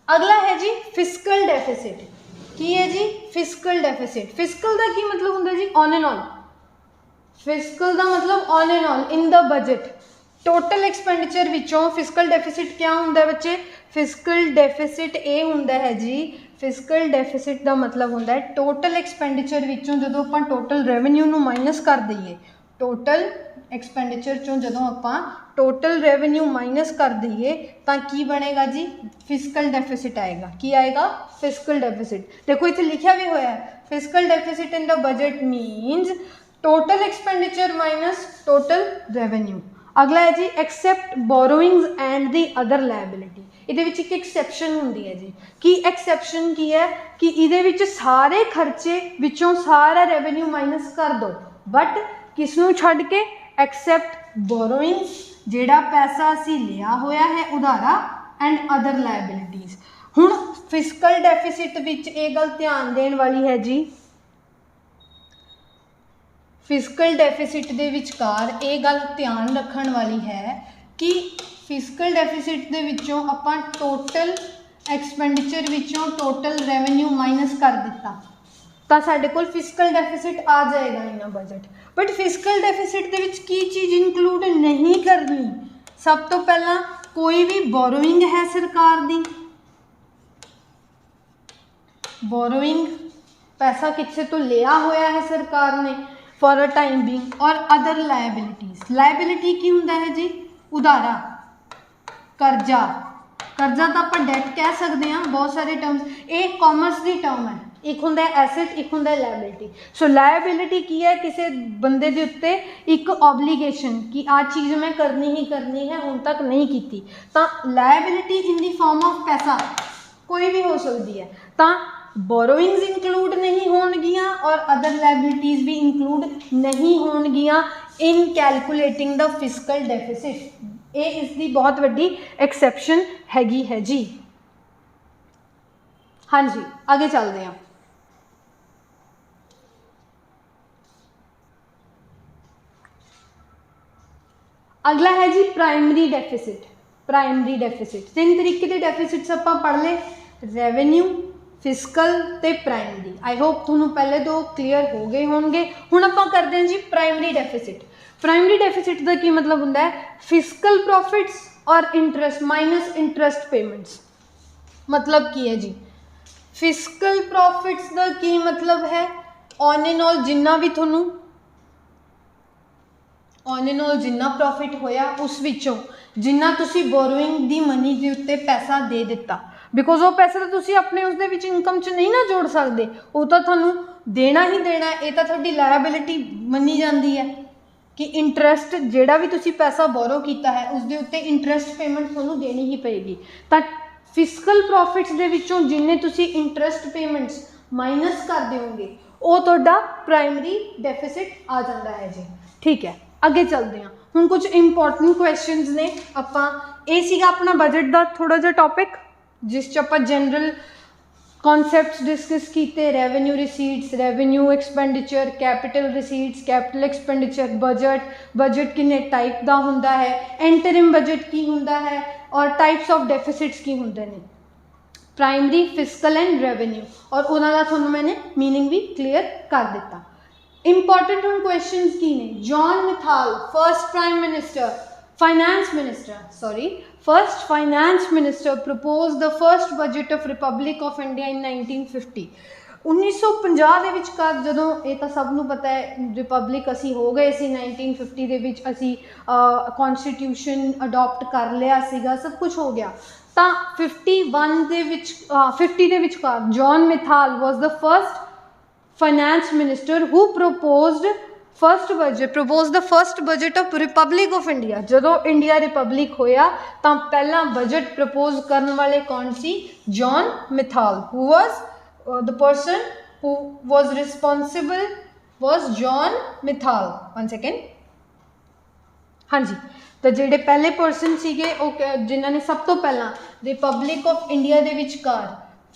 अगला है जी फिस्कल डेफिसिट। की है जी फिस्कल डेफिसिट। फिस्कल का की मतलब होंगे जी ऑन एंड ऑन, फिस्कल का मतलब on and on in the budget. Total expenditure विचों फिस्कल डेफिसिट क्या होंगे बच्चे, फिस्कल डेफिसिट ये होंगे है जी, फिस्कल डेफिसिट का मतलब होंगे है टोटल एक्सपेंडिचर विचों जो आप टोटल रेवेन्यू नू माइनस कर दईए, टोटल एक्सपेंडिचर चों जो आप टोटल रेवेन्यू माइनस कर दईए तो की बनेगा जी, फिस्कल डेफिसिट आएगा। की आएगा, फिस्कल डेफिसिट। देखो इतने लिखा भी होया है, fiscal deficit in the budget means total expenditure minus total revenue. अगला है जी except borrowings and the other liability. ਇਹਦੇ ਵਿੱਚ ਇੱਕ ਐਕਸੈਪਸ਼ਨ ਹੁੰਦੀ ਹੈ ਜੀ। ਕੀ ਐਕਸੈਪਸ਼ਨ ਕੀ ਹੈ ਕਿ ਇਹਦੇ ਵਿੱਚ ਸਾਰੇ ਖਰਚੇ ਵਿੱਚੋਂ ਸਾਰਾ ਰੈਵਨਿਊ ਮਾਈਨਸ ਕਰ ਦੋ, ਬਟ ਕਿਸ ਨੂੰ ਛੱਡ ਕੇ, ਐਕਸੈਪਟ ਬੋਰੋਇੰਗਸ, ਜਿਹੜਾ ਪੈਸਾ ਅਸੀਂ ਲਿਆ ਹੋਇਆ ਹੈ ਉਧਾਰਾ, ਐਂਡ ਅਦਰ ਲਾਇਬਿਲਿਟੀਜ਼। ਹੁਣ ਫਿਸਕਲ ਡੈਫਿਸਿਟ ਵਿੱਚ ਇਹ ਗੱਲ ਧਿਆਨ ਦੇਣ ਵਾਲੀ ਹੈ ਜੀ, ਫਿਸਕਲ ਡੈਫਿਸਿਟ ਦੇ ਵਿਚਕਾਰ ਇਹ ਗੱਲ ਧਿਆਨ ਰੱਖਣ ਵਾਲੀ ਹੈ ਕਿ ਫਿਸਕਲ ਡੈਫਿਸਿਟ ਦੇ ਵਿੱਚੋਂ ਆਪਾਂ ਟੋਟਲ ਐਕਸਪੈਂਡੀਚਰ ਵਿੱਚੋਂ ਟੋਟਲ ਰੈਵਨਿਊ ਮਾਈਨਸ ਕਰ ਦਿੱਤਾ ਤਾਂ ਸਾਡੇ ਕੋਲ ਫਿਸਕਲ ਡੈਫਿਸਿਟ ਆ ਜਾਏਗਾ ਇਨ ਬਜਟ। बट फिस्कल डेफिसिट ਦੇ ਵਿੱਚ ਕੀ ਚੀਜ਼ ਇਨਕਲੂਡ नहीं करनी, सब तो पहला कोई भी बोरोइंग है सरकार दी, बोरोइंग पैसा किसी तो लिया होया है सरकार ने फॉर अ टाइम बीइंग, और अदर लायबिलिटीज। लायबिलिटी की हुंदा है जी, उधारा, कर्जा। कर्जा तो आप डेट कह सकते हैं, बहुत सारे टर्म्स, एक कॉमर्स की टर्म है, एक होंदा है एसेट, एक होंदा है लायबिलिटी। सो लायबिलिटी की है, किसी बंदे के उत्ते एक ऑबलीगेशन कि आ चीज़ मैं करनी ही करनी है, हुण तक नहीं की, तो liability in the form of पैसा कोई भी हो सकती है, तो बोरोइंग्स इंक्लूड नहीं होणगियां और अदर लायबिलिटीज़ भी इंक्लूड नहीं होणगियां in calculating the fiscal deficit. ये इसकी बहुत वड्डी एक्सैप्शन हैगी है जी। हाँ जी, आगे चलते हैं। अगला है जी प्राइमरी डेफिसिट। प्राइमरी डेफिसिट 3 तरीके के डेफिसिट्स आप पढ़ ले, रेवेन्यू, फिस्कल ते प्राइमरी। आई होप तुहानू पहले 2 क्लीयर हो गए होंगे। हुण आपां करदे हां जी प्राइमरी डेफिसिट। प्राइमरी डेफिसिट का की मतलब हुंदा है फिस्कल प्रॉफिट्स और इंटरस्ट माइनस इंटरस्ट पेमेंट्स। मतलब की है जी, फिस्कल प्रॉफिट्स का की मतलब है ऑन एंड ऑल जिन्ना भी थोनू ऑन एंड ऑल जिन्ना प्रॉफिट होया उस विचों जिन्ना तुसी बोरोइंग दी मनी के उत्ते पैसा दे दिता, बिकॉज वो पैसा तो तुसी अपने उसदे विच इनकम च नहीं ना जोड़ सकते, वो तो थानू देना ही देना है। ये तो थोड़ी लायबिलिटी मनी जाती है कि इंटरस्ट जिहड़ा भी तुसी पैसा बोरो किया है उसके उत्ते इंटरस्ट पेमेंट थानू देनी ही पेगी। तो फिस्कल प्रॉफिट्स दे विचों जिन्ने तुसी इंटरस्ट पेमेंट्स माइनस कर दोगे वो तुहाडा प्राइमरी डेफिसिट आ जाता है जी। ठीक है, अगे चलते हैं। हुण कुछ इंपॉर्टेंट क्वेश्चनस ने आपां ये सीगा अपना बजट का थोड़ा जिहा टॉपिक जिस च आपां जनरल कॉन्सैप्ट्स डिस्कस किए, revenue receipts, revenue expenditure, capital receipts, capital expenditure, budget किन्ने टाइप का हुंदा है, एंटरिम बजट की हुंदा है और टाइप्स ऑफ डेफिसिट्स की हुंदे ने, प्राइमरी फिस्कल एंड रेवेन्यू, और उन्होंने थोड़ा मैंने मीनिंग भी क्लीयर कर दिता। इंपॉर्टेंट हम क्वेश्चंस की ने, John methyl first prime minister finance minister propose the first budget of republic of India in 1950। 1950 ਦੇ ਵਿਚਕਾਰ ਜਦੋਂ ਇਹ ਤਾਂ ਸਭ ਨੂੰ ਪਤਾ ਹੈ ਰਿਪਬਲਿਕ ਅਸੀਂ ਹੋ ਗਏ ਸੀ 1950 ਦੇ ਵਿੱਚ ਅਸੀਂ ਕਨਸਟੀਟਿਊਸ਼ਨ ਅਡਾਪਟ ਕਰ ਲਿਆ ਸੀਗਾ, ਸਭ ਕੁਝ ਹੋ ਗਿਆ। ਤਾਂ 51 ਦੇ ਵਿੱਚ 50 ਦੇ ਵਿਚਕਾਰ John Mithal was the first finance minister who propose the first budget of republic of India. जदों इंडिया रिपब्लिक होया तो पहला बजट प्रपोज करने वाले कौन सी? John Mithal. Who was the person who was responsible was John Mithal. One second, हाँ जी, तो जिहड़े पहले पर्सन सीगे जिन्हों ने सब तो पहला रिपब्लिक ऑफ इंडिया दे विचकार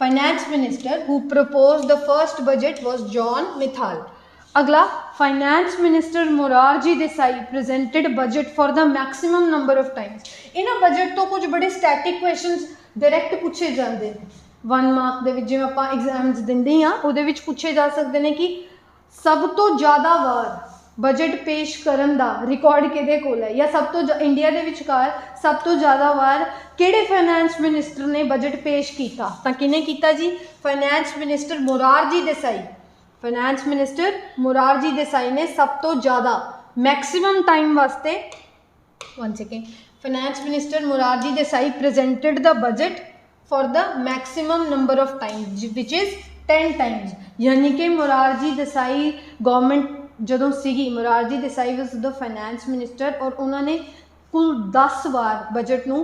finance minister who propose the first budget was John Mithal. अगला, finance minister Morarji Desai presented budget for the maximum number of times. इन्हां बजट तो कुछ बड़े स्टैटिक क्वेश्चंस डायरैक्ट पूछे जाते हैं 1 मार्क दे विच, जिवें आपां एग्जाम्स दिंदे हां उहदे विच पूछे जा सकते हैं कि सब तो ज़्यादा वार बजट पेश करन दा रिकॉर्ड किहदे कोल है, या सब तो इंडिया दे विचकार सब तो ज़्यादा वार किहड़े फाइनेंस मिनिस्टर ने बजट पेश किया? तो किने कीता जी? Finance minister Morarji Desai. Finance minister Morarji Desai ने सब तो ज़्यादा मैक्सिमम टाइम वास्ते, one second, finance minister Morarji Desai presented the budget for the maximum number of times which is 10 times. यानी कि मोरारजी देसाई गवर्नमेंट जदों सीगी, Morarji Desai was the finance minister और उन्होंने कुल 10 बार बजट नूं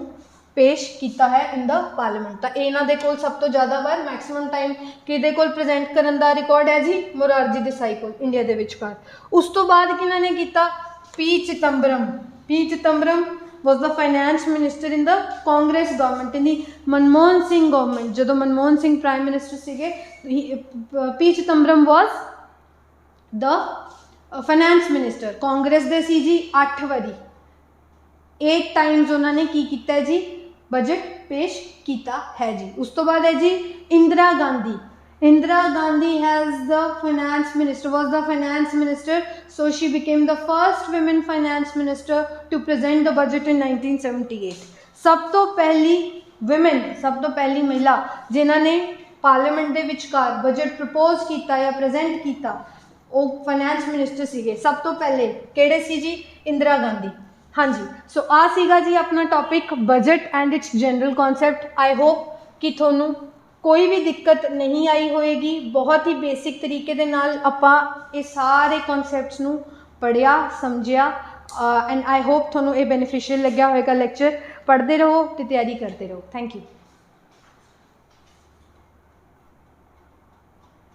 पेश किया है इन द पार्लीमेंट। तो इन्हां दे कोल सब तो ज़्यादा बार मैक्सिमम टाइम किहदे कोल प्रेजेंट करन दा रिकॉर्ड है जी? मोरारजी देसाई कोल इंडिया दे विचकार। उस तो बाद किन्हां ने कीता? P Chidambaram was the finance minister in the Congress government, in the Manmohan Singh government। जदों मनमोहन सिंह प्राइम मिनिस्टर सीगे, P Chidambaram was the finance minister. Congress दे सी जी 8 वारी, 8 टाइम्स उन्होंने की किया जी? बजट पेश किया है जी। उस तो बाद है जी Indira Gandhi has the finance minister, was the finance minister, so she became the first women finance minister to present the budget in 1978। सब तो पहली वुमेन, सब तो पहली महिला जिन्होंने पार्लीमेंट के विचकार बजट प्रपोज किया या प्रेजेंट किया वो फाइनेंस मिनिस्टर सीगे। सब तो पहले किहड़े सी जी? इंदिरा गांधी। हाँ जी, सो आ सीगा जी अपना topic budget and its general concept. I hope कि थोनू कोई भी दिक्कत नहीं आई होएगी। बहुत ही बेसिक तरीके दे नाल आपां ये सारे कॉन्सैप्ट्स नू पढ़िया समझिया एंड आई होप थोनू ये बेनीफिशियल लग्या होएगा। लेक्चर पढ़ते रहो तो तैयारी करते रहो। Thank you.